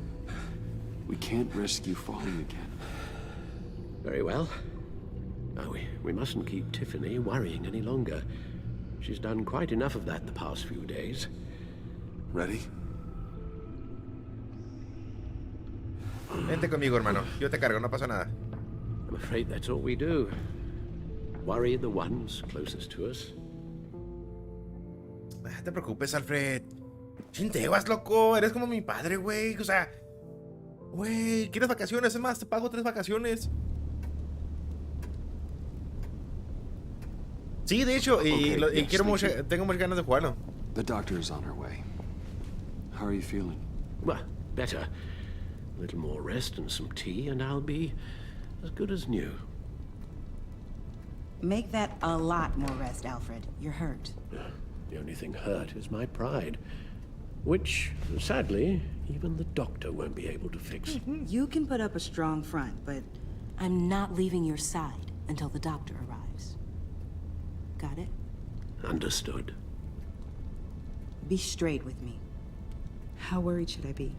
we can't risk you falling again. Very well. No, we mustn't keep Tiffany worrying any longer. She's done quite enough of that the past few days. Ready? Vente conmigo, hermano. Yo te cargo, no pasa nada. afraid that's all we do. Worry the ones closest to us. No te preocupes, Alfred. Sin te vas, loco. Eres como mi padre, güey. O sea, güey, ¿quieres vacaciones? Es más, te pago 3 vacaciones. Sí, de hecho, y quiero mucho, tengo muchas ganas de jugarlo. The doctor is on her way. How are you feeling? Well, better. A little more rest and some tea, and I'll be as good as new. Make that a lot more rest, Alfred. You're hurt. The only thing hurt is my pride, which, sadly, even the doctor won't be able to fix. You can put up a strong front, but I'm not leaving your side until the doctor arrives. Got it? Understood. Be straight with me. How worried should I be?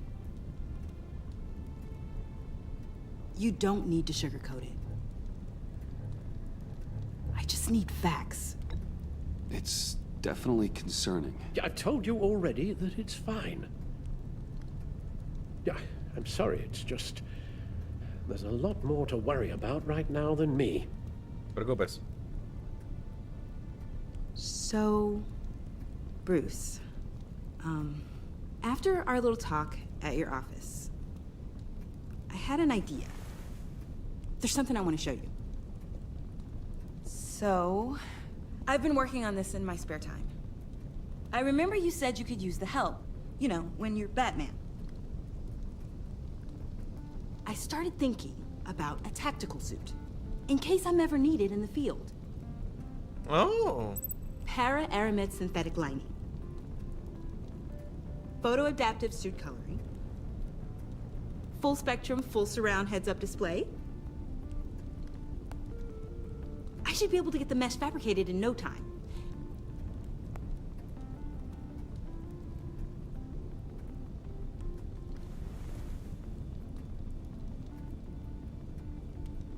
You don't need to sugarcoat it. I just need facts. It's definitely concerning. Yeah, I told you already that it's fine. Yeah, I'm sorry, it's just... There's a lot more to worry about right now than me. Preocupes. So, Bruce, after our little talk at your office, I had an idea. There's something I want to show you. So, I've been working on this in my spare time. I remember you said you could use the help, you know, when you're Batman. I started thinking about a tactical suit, in case I'm ever needed in the field. Oh. Para-aramid synthetic lining. Photo-adaptive suit coloring. Full spectrum, full surround heads-up display. I should be able to get the mesh fabricated in no time.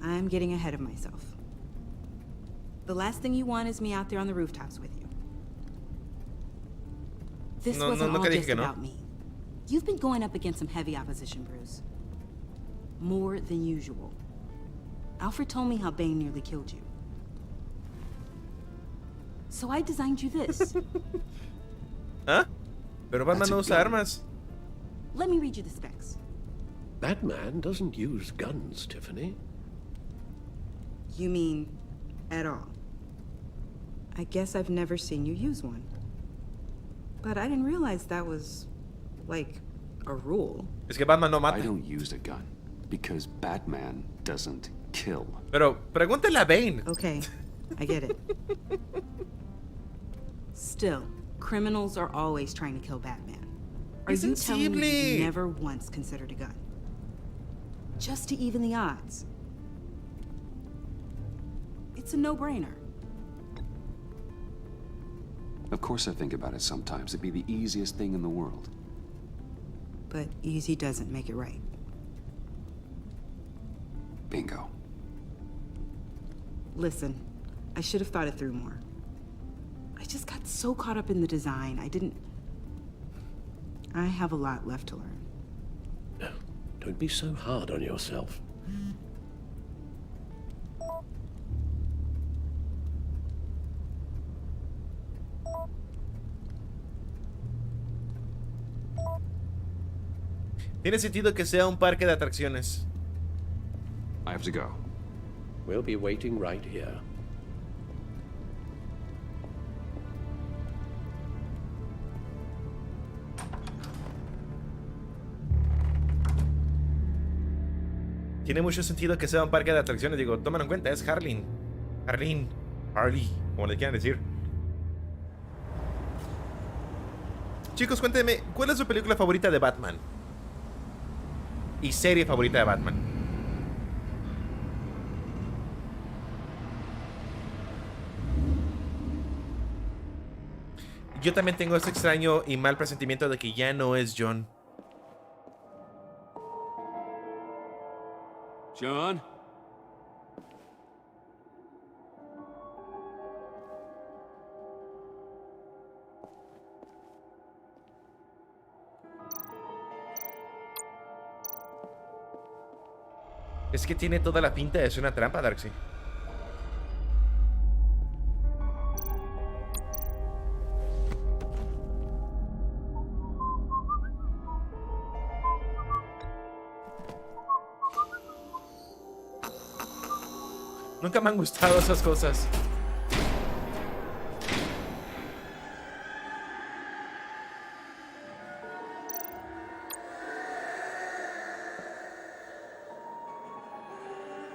I'm getting ahead of myself. The last thing you want is me out there on the rooftops with you. This wasn't all just about me. You've been going up against some heavy opposition, Bruce. More than usual. Alfred told me how Bane nearly killed you. So I designed you this. ¿Ah? Pero Batman no usa armas. Let me read you the specs. Batman doesn't use guns, Tiffany. You mean at all? I guess I've never seen you use one. But I didn't realize that was, like, a rule. Es que Batman no mata. I don't use a gun because Batman doesn't kill. Pero pregúntale a Bane. Okay, I get it. Still, criminals are always trying to kill Batman. Are you telling me you never once considered a gun? Just to even the odds. It's a no-brainer. Of course I think about it sometimes. It'd be the easiest thing in the world. But easy doesn't make it right. Bingo. Listen, I should have thought it through more. I just got so caught up in the design, I have a lot left to learn. No, don't be so hard on yourself. Tiene sentido que sea un parque de atracciones. I have to go. We'll be waiting right here. Tiene mucho sentido que sea un parque de atracciones. Digo, tómalo en cuenta, es Harley, como le quieran decir. Chicos, cuéntenme, ¿cuál es su película favorita de Batman? Y serie favorita de Batman. Yo también tengo este extraño y mal presentimiento de que ya no es John. John? Es que tiene toda la pinta de ser una trampa, Darkseid. Nunca me han gustado esas cosas.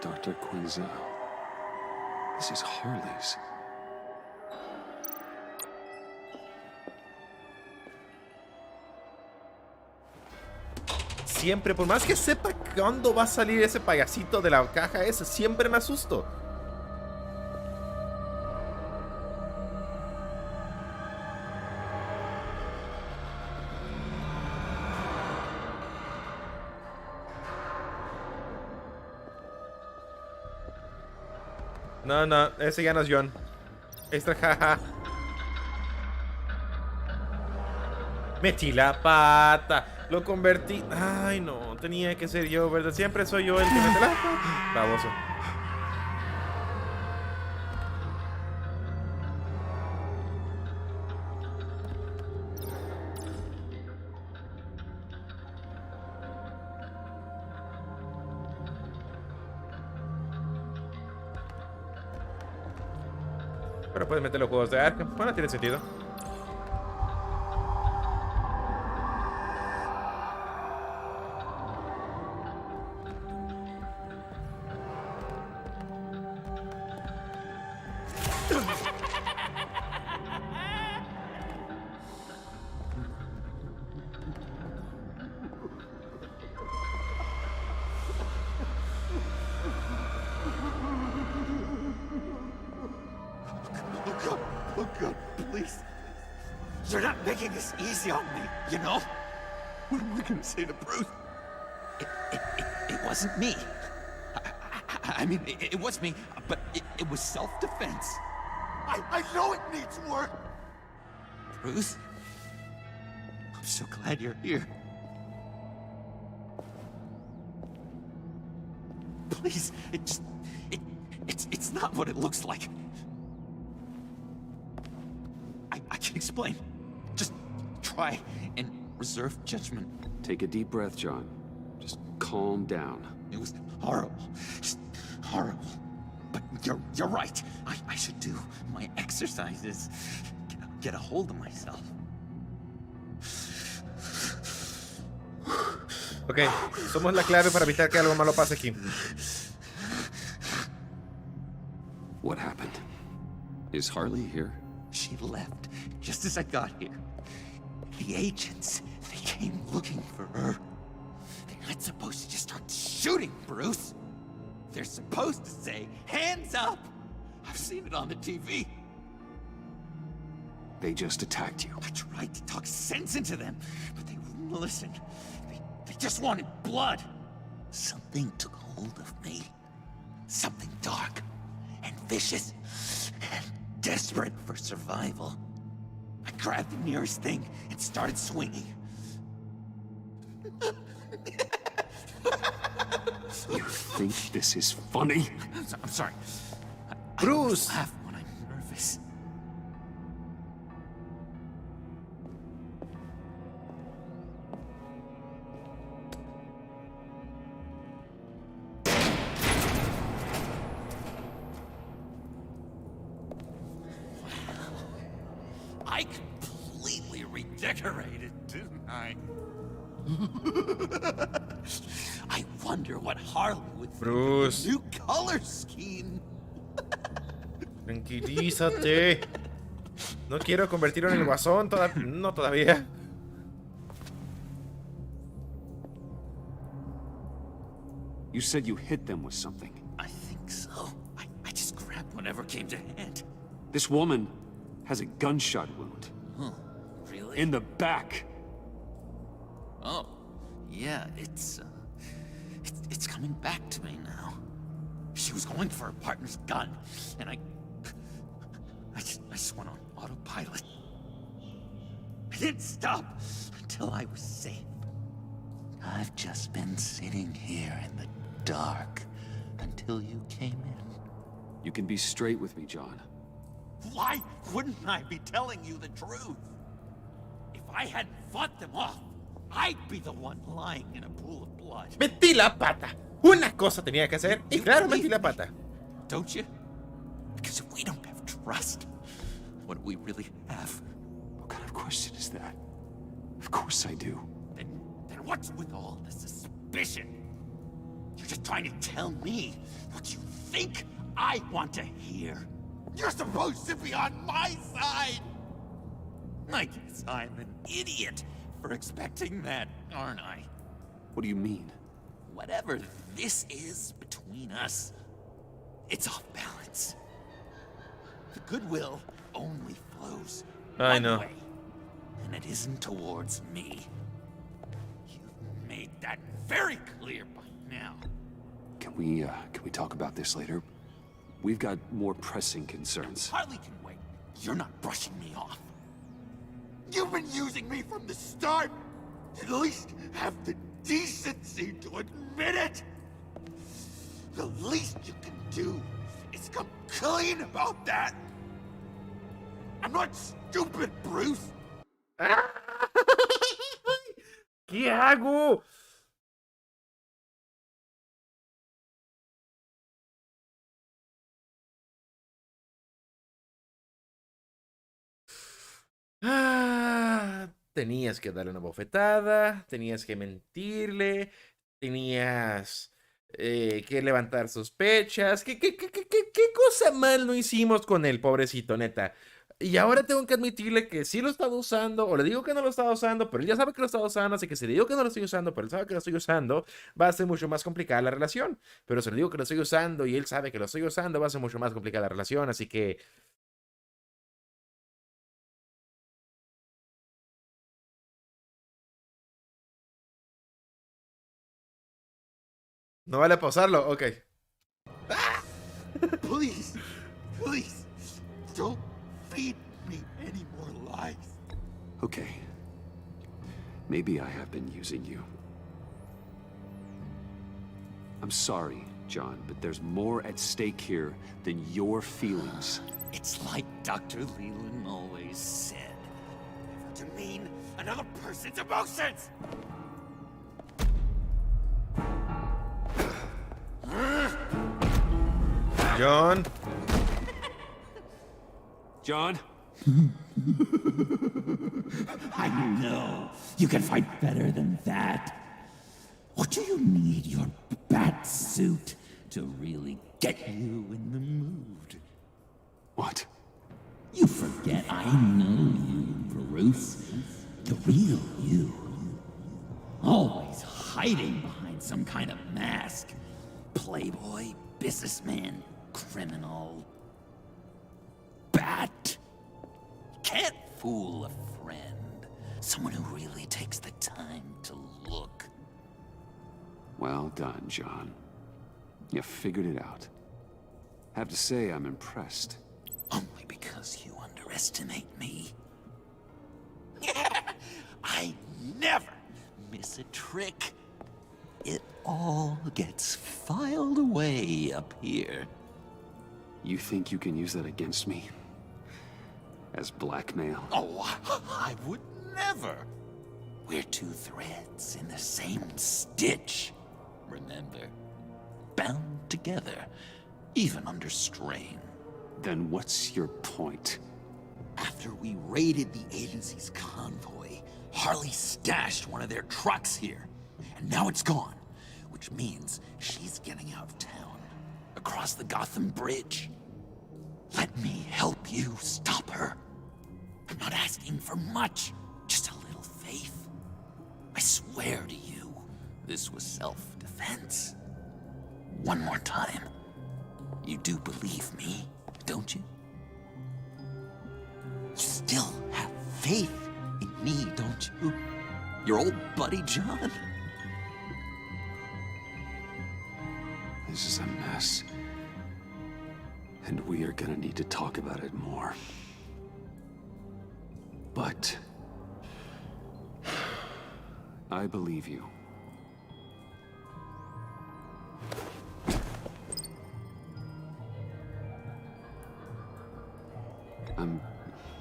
Dr. Quinzel. This is Harley's. Siempre, por más que sepa cuándo va a salir ese payasito de la caja esa, siempre me asusto. No, no, ese ya no es John. Extra, jaja. Metí la pata. Lo convertí. Ay, no, tenía que ser yo, ¿verdad? Siempre soy yo el que mete la pata. Baboso. Pero puedes meter los juegos de Arkham. Bueno, tiene sentido. Oh God, please. You're not making this easy on me, you know? What am I gonna say to Bruce? It wasn't me. I mean, it was me, but it was self-defense. I know it needs work. Bruce, I'm so glad you're here. Please, it's not what it looks like. I can explain. Just try and reserve judgment. Take a deep breath, John. Just calm down. It was horrible. Just horrible. But you're right. I should do my exercises. Get a hold of myself. Ok, somos la clave para evitar que algo malo pase aquí. What happened? Is Harley here? She left just as I got here. The agents, they came looking for her. They're not supposed to just start shooting, Bruce. They're supposed to say, hands up! I've seen it on the TV. They just attacked you. I tried to talk sense into them, but they wouldn't listen. They just wanted blood. Something took hold of me. Something dark and vicious and desperate for survival. I grabbed the nearest thing and started swinging. You think this is funny? I'm sorry. Bruce! I laugh when I'm nervous. I completely redecorated, didn't I? I wonder what Harley would think Bruce. of the new color scheme. Tranquilízate. No quiero convertirlo en el guasón. No todavía. You said you hit them with something. I think so. I just grabbed whatever came to hand. This woman has a gunshot wound. Huh, really? In the back. Oh, yeah, it's coming back to me now. She was going for her partner's gun, and I just went on autopilot. I didn't stop until I was safe. I've just been sitting here in the dark until you came in. You can be straight with me, John. Why wouldn't I be telling you the truth? If I hadn't fought them off, I'd be the one lying in a pool of blood. Metí la pata. Una cosa tenía que hacer y claro, metí la pata. Don't you? Because if we don't have trust, what do we really have? What kind of question is that? Of course I do. Then what's with all the suspicion? You're just trying to tell me what you think I want to hear. You're supposed to be on my side. I guess I'm an idiot for expecting that, aren't I? What do you mean? Whatever this is between us, it's off balance. The goodwill only flows I know. one way, and it isn't towards me. You've made that very clear by now. Can we talk about this later? We've got more pressing concerns. Harley can wait. You're not brushing me off. You've been using me from the start. At least have the decency to admit it. The least you can do is come clean about that. I'm not stupid, Bruce. ¿Qué hago? Tenías que darle una bofetada, tenías que mentirle, tenías que levantar sospechas. ¿Qué cosa mal no hicimos con el pobrecito, neta? Y ahora tengo que admitirle que sí lo estaba usando, o le digo que no lo estaba usando, pero él ya sabe que lo estaba usando, así que si le digo que no lo estoy usando, pero él sabe que lo estoy usando, va a ser mucho más complicada la relación. Pero si le digo que lo estoy usando y él sabe que lo estoy usando, va a ser mucho más complicada la relación, así que... No vale pausarlo, ok. Please, please, don't feed me any more lies. Okay. Maybe I have been using you. I'm sorry, John, but there's more at stake here than your feelings. It's like Dr. Leland always said. Never demean another person's emotions! John. John? I know. You can fight better than that. Or do you need your bat suit to really get you in the mood? What? You forget I know you, Bruce. The real you. Always hiding behind some kind of mask. Playboy, businessman, criminal. Bat. Can't fool a friend. Someone who really takes the time to look. Well done, John. You figured it out. Have to say, I'm impressed. Only because you underestimate me. I never miss a trick. It all gets filed away up here. You think you can use that against me? As blackmail? Oh, I would never. We're two threads in the same stitch. Remember? Bound together, even under strain. Then what's your point? After we raided the agency's convoy, Harley stashed one of their trucks here. And now it's gone, which means she's getting out of town, across the Gotham Bridge. Let me help you stop her. I'm not asking for much, just a little faith. I swear to you, this was self-defense. One more time. You do believe me, don't you? You still have faith in me, don't you? Your old buddy John? This is a mess. And we are gonna need to talk about it more. But... I believe you.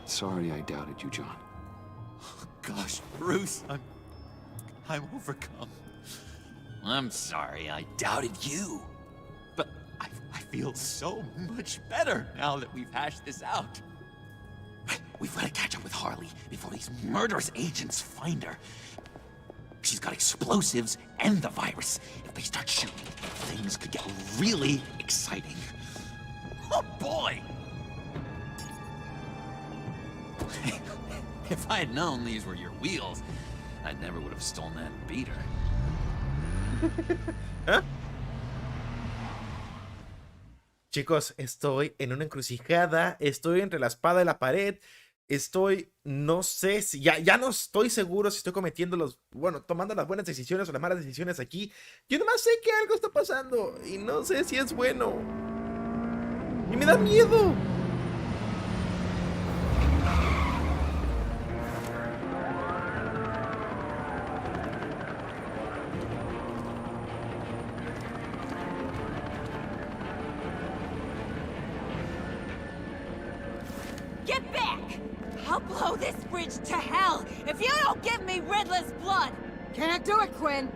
Sorry I doubted you, John. Gosh, Bruce, I'm overcome. I'm sorry I doubted you. But I feel so much better now that we've hashed this out. We've got to catch up with Harley before these murderous agents find her. She's got explosives and the virus. If they start shooting, things could get really exciting. Oh boy! If I had known these were your wheels, I never would have stolen that beater. ¿Ah? Chicos, estoy en una encrucijada, estoy entre la espada y la pared, no sé si, ya no estoy seguro si estoy tomando las buenas decisiones o las malas decisiones aquí. Yo nomás sé que algo está pasando y no sé si es bueno. Y me da miedo. Get back! I'll blow this bridge to hell if you don't give me Riddler's blood! Can't do it, Quinn.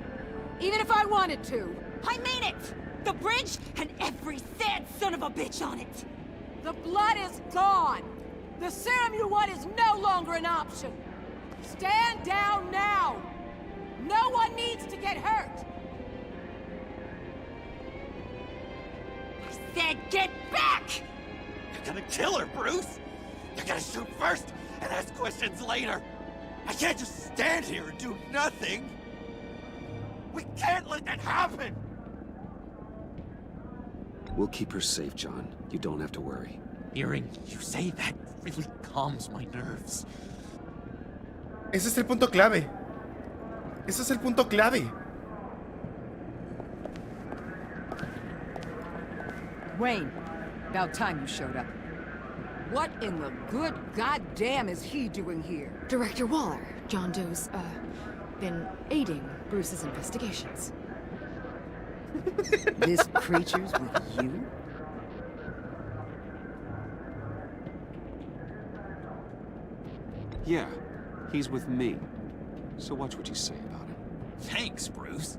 Even if I wanted to. I mean it! The bridge and every sad son of a bitch on it! The blood is gone! The serum you want is no longer an option! Stand down now! No one needs to get hurt! I said get back! You're gonna kill her, Bruce! You're gonna shoot first and ask questions later! I can't just stand here and do nothing! We can't let that happen! We'll keep her safe, John. You don't have to worry. Hearing you say that really calms my nerves. Ese es el punto clave. Ese es el punto clave. Wayne, about time you showed up. What in the good goddamn is he doing here? Director Waller, John Doe's, been aiding Bruce's investigations. This creature's with you? Yeah, he's with me. So watch what you say about it. Thanks, Bruce.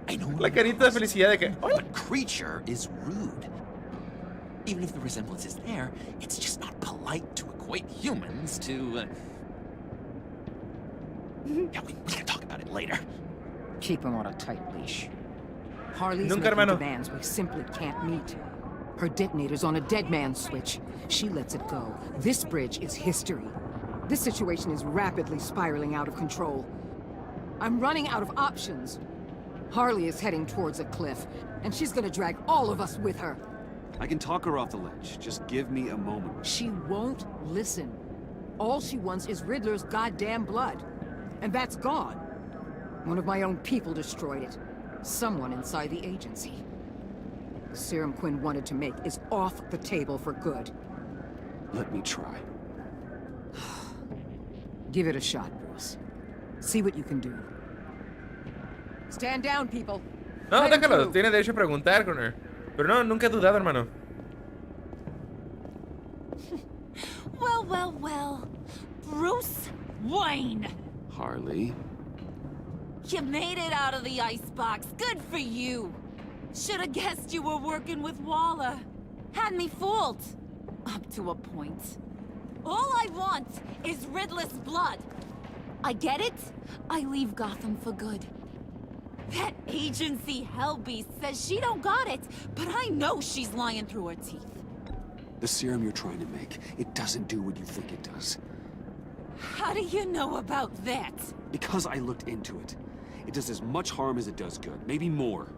I know La carita de felicidad de que... but creature is rude. Even if the resemblance is there, it's just not polite to equate humans to... Yeah, we can talk about it later. Keep him on a tight leash. Harley's Nunca, making hermano. demands we simply can't meet. Her detonator's on a dead man's switch. She lets it go. This bridge is history. This situation is rapidly spiraling out of control. I'm running out of options. Harley is heading towards a cliff, and she's gonna drag all of us with her. I can talk her off the ledge. Just give me a moment. She won't listen. All she wants is Riddler's goddamn blood. And that's gone. One of my own people destroyed it. Someone inside the agency. The serum Quinn wanted to make is off the table for good. Let me try. Give it a shot, Bruce. See what you can do. Stand down, people. No, Let him déjalo. through. Tiene derecho a preguntar, Connor. Pero no, nunca he dudado, hermano. Well. Bruce Wayne! Harley? You made it out of the icebox. Good for you. Should have guessed you were working with Waller. Had me fooled. Up to a point. All I want is Riddler's blood. I get it. I leave Gotham for good. That agency hellbeast says she don't got it, but I know she's lying through her teeth. The serum you're trying to make, it doesn't do what you think it does. How do you know about that? Because I looked into it. It does as much harm as it does good, maybe more.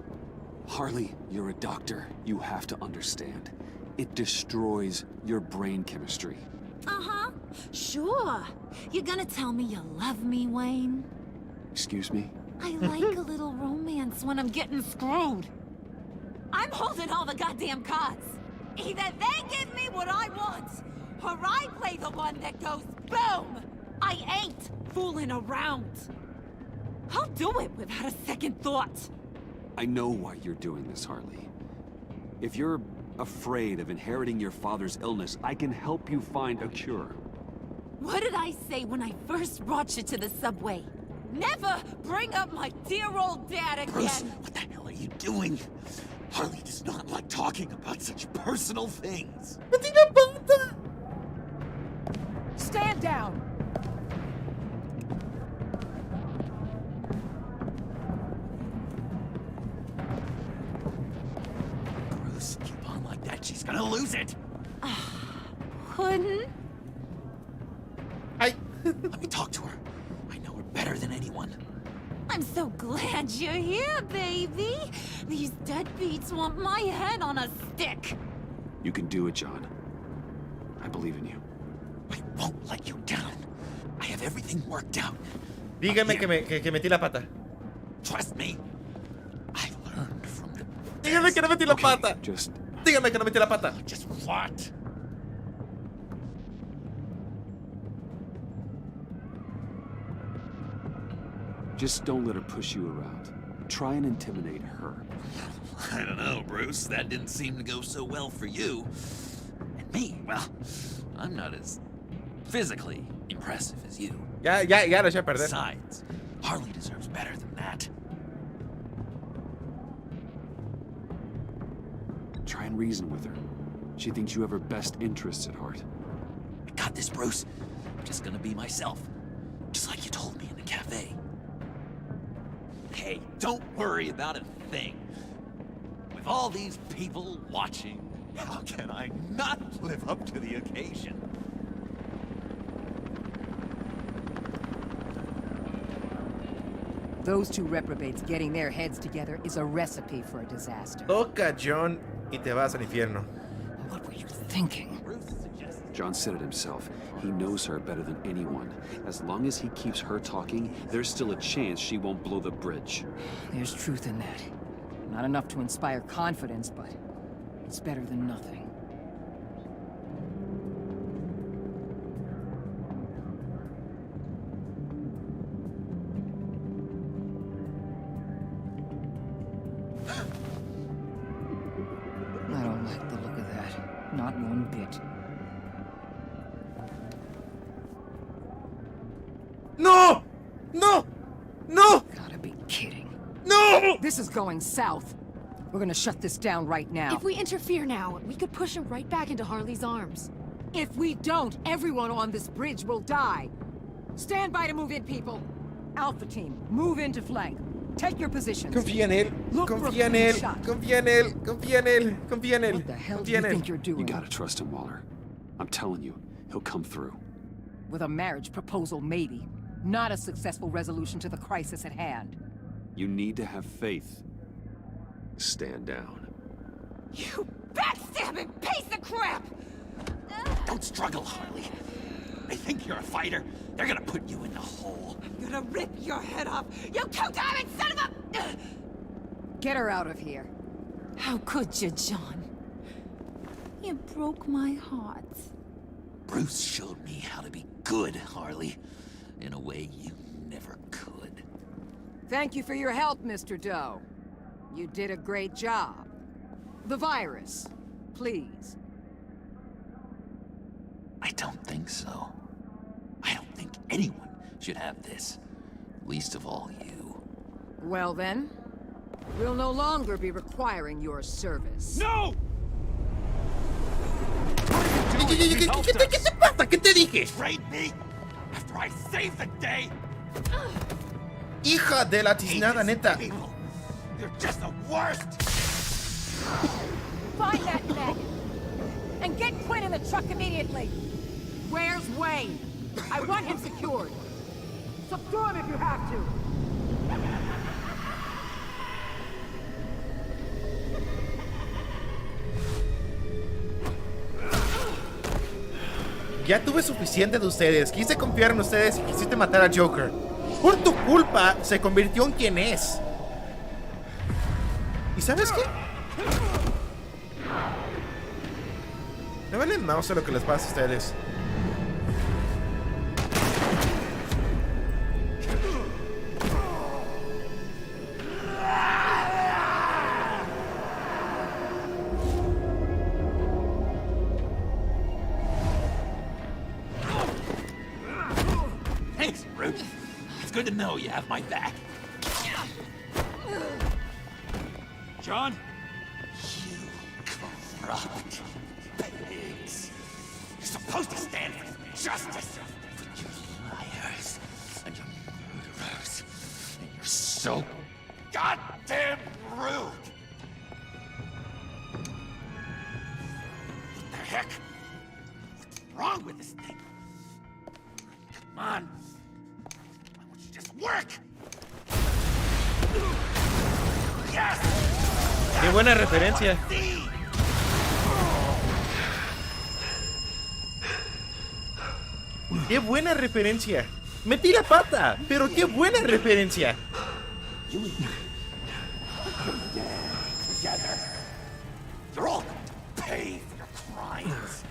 Harley, you're a doctor. You have to understand. It destroys your brain chemistry. Uh-huh. Sure. You're gonna tell me you love me, Wayne? Excuse me? I like a little romance when I'm getting screwed. I'm holding all the goddamn cards. Either they give me what I want, or I play the one that goes boom! I ain't fooling around. I'll do it without a second thought. I know why you're doing this, Harley. If you're afraid of inheriting your father's illness, I can help you find a cure. What did I say when I first brought you to the subway? Never bring up my dear old dad again! Bruce, what the hell are you doing? Harley does not like talking about such personal things. Stand down! Bruce, keep on like that, she's gonna lose it! Puddin'? Let me talk to her. I know her better than anyone. I'm so glad you're here, baby. These deadbeats want my head on a stick. You can do it, John. I believe in you. I won't let you down. I have everything worked out. Dígame que metí la pata. Trust me. I learned from the Dígame que no metí la pata. Dígame que no metí la pata. Just what? Just don't let her push you around. Try and intimidate her. I don't know, Bruce. That didn't seem to go so well for you. And me, well, I'm not as physically impressive as you. Ya lo eché a perder. Besides, Harley deserves better than that. Try and reason with her. She thinks you have her best interests at heart. I got this, Bruce. I'm just gonna be myself. Just like you told me in the cafe. Hey, don't worry about a thing. With all these people watching, how can I not live up to the occasion? Those two reprobates getting their heads together is a recipe for a disaster. Toca, John, y te vas al infierno. What were you thinking? John said it himself. He knows her better than anyone. As long as he keeps her talking, there's still a chance she won't blow the bridge. There's truth in that. Not enough to inspire confidence, but it's better than nothing. I don't like the look of that. Not one bit. No! No! No! Gotta be kidding. No! This is going south. We're gonna shut this down right now. If we interfere now, we could push him right back into Harley's arms. If we don't, everyone on this bridge will die. Stand by to move in, people. Alpha team, move into flank. Take your positions. Confía en él. Confía en él. Confía en él. Confía en él. Confía en él. What the hell do Confía you en él. think you're doing? You gotta trust him, Waller. I'm telling you, he'll come through. With a marriage proposal, maybe. Not a successful resolution to the crisis at hand. You need to have faith. Stand down. You backstabbing piece of crap! Don't struggle, Harley. They think you're a fighter. They're gonna put you in the hole. I'm gonna rip your head off, you two-diamond son of a... Get her out of here. How could you, John? You broke my heart. Bruce showed me how to be good, Harley. In a way you never could. Thank you for your help, Mr. Doe. You did a great job. The virus, please. I don't think so. I don't think anyone should have this. Least of all you. Well then, we'll no longer be requiring your service. No! ¿Qué te pasa? ¿Qué te dije? Betrayed me after I saved the day. Hija de la tiznada, neta. You're just the worst. Find that man and get Quinn in the truck immediately. Where's Wayne? I want him secured. Subdue him if you have to. Ya tuve suficiente de ustedes. Quise confiar en ustedes y quisiste matar a Joker. Por tu culpa, se convirtió en quien es. ¿Y sabes qué? Me vale mouse lo que les pasa a ustedes. to know you have my back. John? You corrupt pigs. You're supposed to stand for justice. But you're liars and you're murderers. And you're so goddamn rude. What the heck? What's wrong with this thing? Come on. Why won't you just work? Yes! Qué buena referencia. Qué buena referencia. Metí la pata, pero qué buena referencia. Together. You're all going to pay for your crimes.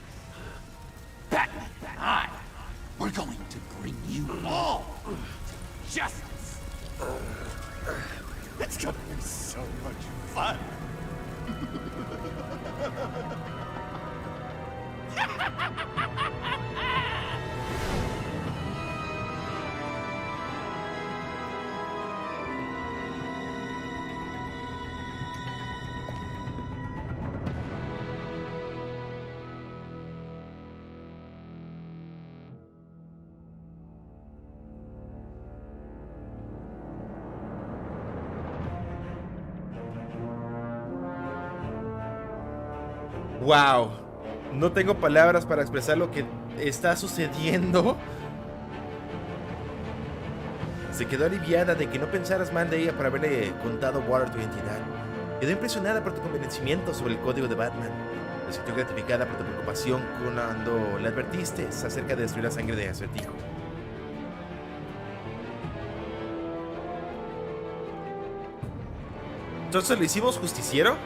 Batman and I, we're going to bring you all justice. It's gonna be so much fun. Wow, no tengo palabras para expresar lo que está sucediendo. Se quedó aliviada de que no pensaras mal de ella por haberle contado a Water tu identidad. Quedó impresionada por tu convencimiento sobre el código de Batman. Se sintió gratificada por tu preocupación cuando le advertiste acerca de destruir la sangre de Acertijo. ¿Entonces lo hicimos justiciero?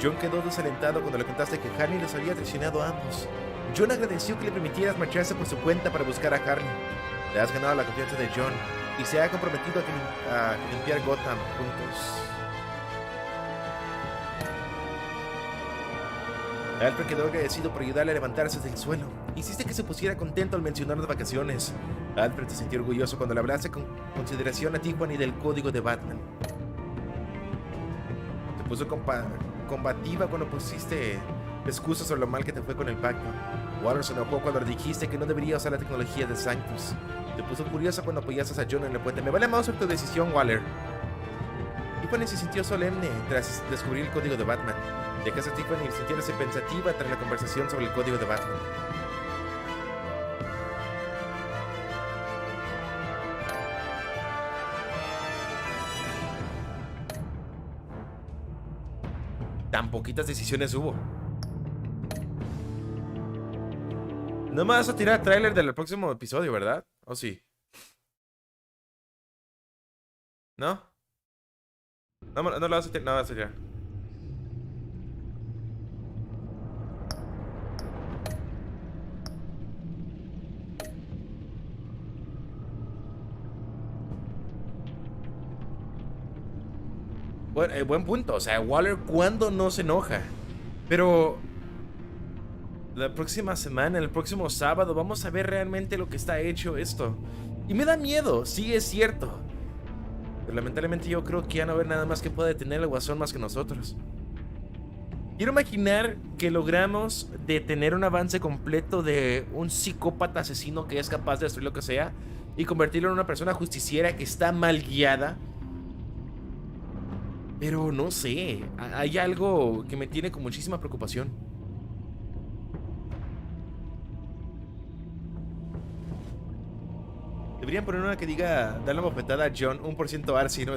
John quedó desalentado cuando le contaste que Harley los había traicionado a ambos. John agradeció que le permitieras marcharse por su cuenta para buscar a Harley. Le has ganado la confianza de John y se ha comprometido a limpiar Gotham juntos. Alfred quedó agradecido por ayudarle a levantarse del suelo. Hiciste que se pusiera contento al mencionar las vacaciones. Alfred se sintió orgulloso cuando le hablaste con consideración a Tiffany del código de Batman. Se puso combativa cuando pusiste excusas sobre lo mal que te fue con el pacto. Waller se enojó cuando le dijiste que no debería usar la tecnología de Sanctus. Te puso curiosa cuando apoyaste a John en el puente. Me vale más tu decisión, Waller. Tiffany se sintió solemne tras descubrir el código de Batman. Dejaste a Tiffany sintiéndose pensativa tras la conversación sobre el código de Batman. Tan poquitas decisiones hubo. No me vas a tirar tráiler del próximo episodio, ¿verdad? ¿O sí? ¿No? No lo vas a tirar. No lo vas a tirar. Bueno, buen punto. O sea, Waller, ¿cuándo no se enoja? Pero la próxima semana, el próximo sábado, vamos a ver realmente lo que está hecho esto. Y me da miedo, sí es cierto. Pero lamentablemente yo creo que ya no va a haber nada más que pueda detener al Guasón más que nosotros. Quiero imaginar que logramos detener un avance completo de un psicópata asesino que es capaz de destruir lo que sea y convertirlo en una persona justiciera que está mal guiada. Pero no sé, hay algo que me tiene con muchísima preocupación. Deberían poner una que diga, dar la bofetada a John, 1% Arcy, ¿no?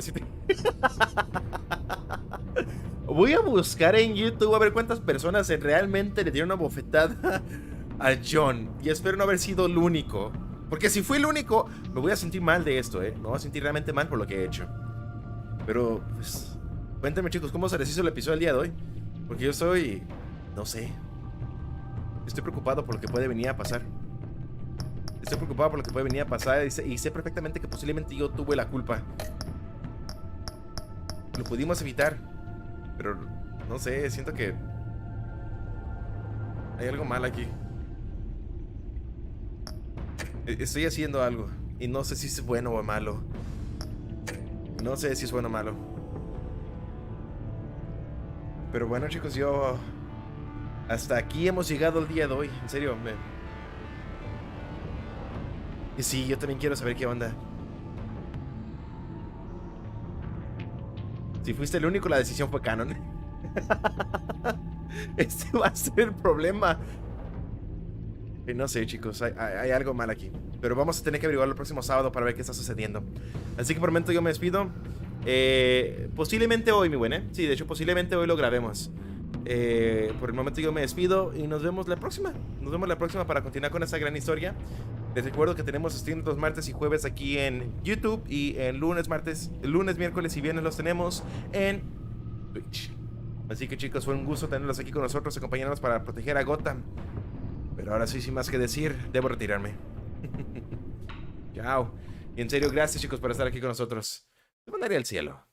Voy a buscar en YouTube a ver cuántas personas realmente le dieron una bofetada a John. Y espero no haber sido el único. Porque si fui el único, me voy a sentir mal de esto, ¿eh? Me voy a sentir realmente mal por lo que he hecho. Pero, pues... Cuéntenme, chicos, ¿cómo se les hizo el episodio del día de hoy? Porque yo soy... no sé. Estoy preocupado por lo que puede venir a pasar. Estoy preocupado por lo que puede venir a pasar y sé perfectamente que posiblemente yo tuve la culpa. Lo pudimos evitar. Pero, no sé, siento que... hay algo mal aquí. Estoy haciendo algo. Y no sé si es bueno o malo. No sé si es bueno o malo. Pero bueno, chicos, yo... Hasta aquí hemos llegado el día de hoy. En serio, Y sí, yo también quiero saber qué onda. Si fuiste el único, la decisión fue canon. Este va a ser el problema. Y no sé, chicos, hay algo mal aquí. Pero vamos a tener que averiguarlo el próximo sábado para ver qué está sucediendo. Así que por el momento yo me despido. Posiblemente hoy, mi buen, Sí, de hecho, posiblemente hoy lo grabemos. Por el momento yo me despido y nos vemos la próxima. Nos vemos la próxima para continuar con esta gran historia. Les recuerdo que tenemos streams los martes y jueves aquí en YouTube. Y en lunes, miércoles y viernes los tenemos en Twitch. Así que, chicos, fue un gusto tenerlos aquí con nosotros, acompañándonos para proteger a Gotham. Pero ahora sí, sin más que decir, debo retirarme. Chao. Y en serio, gracias, chicos, por estar aquí con nosotros. Te mandaré al cielo.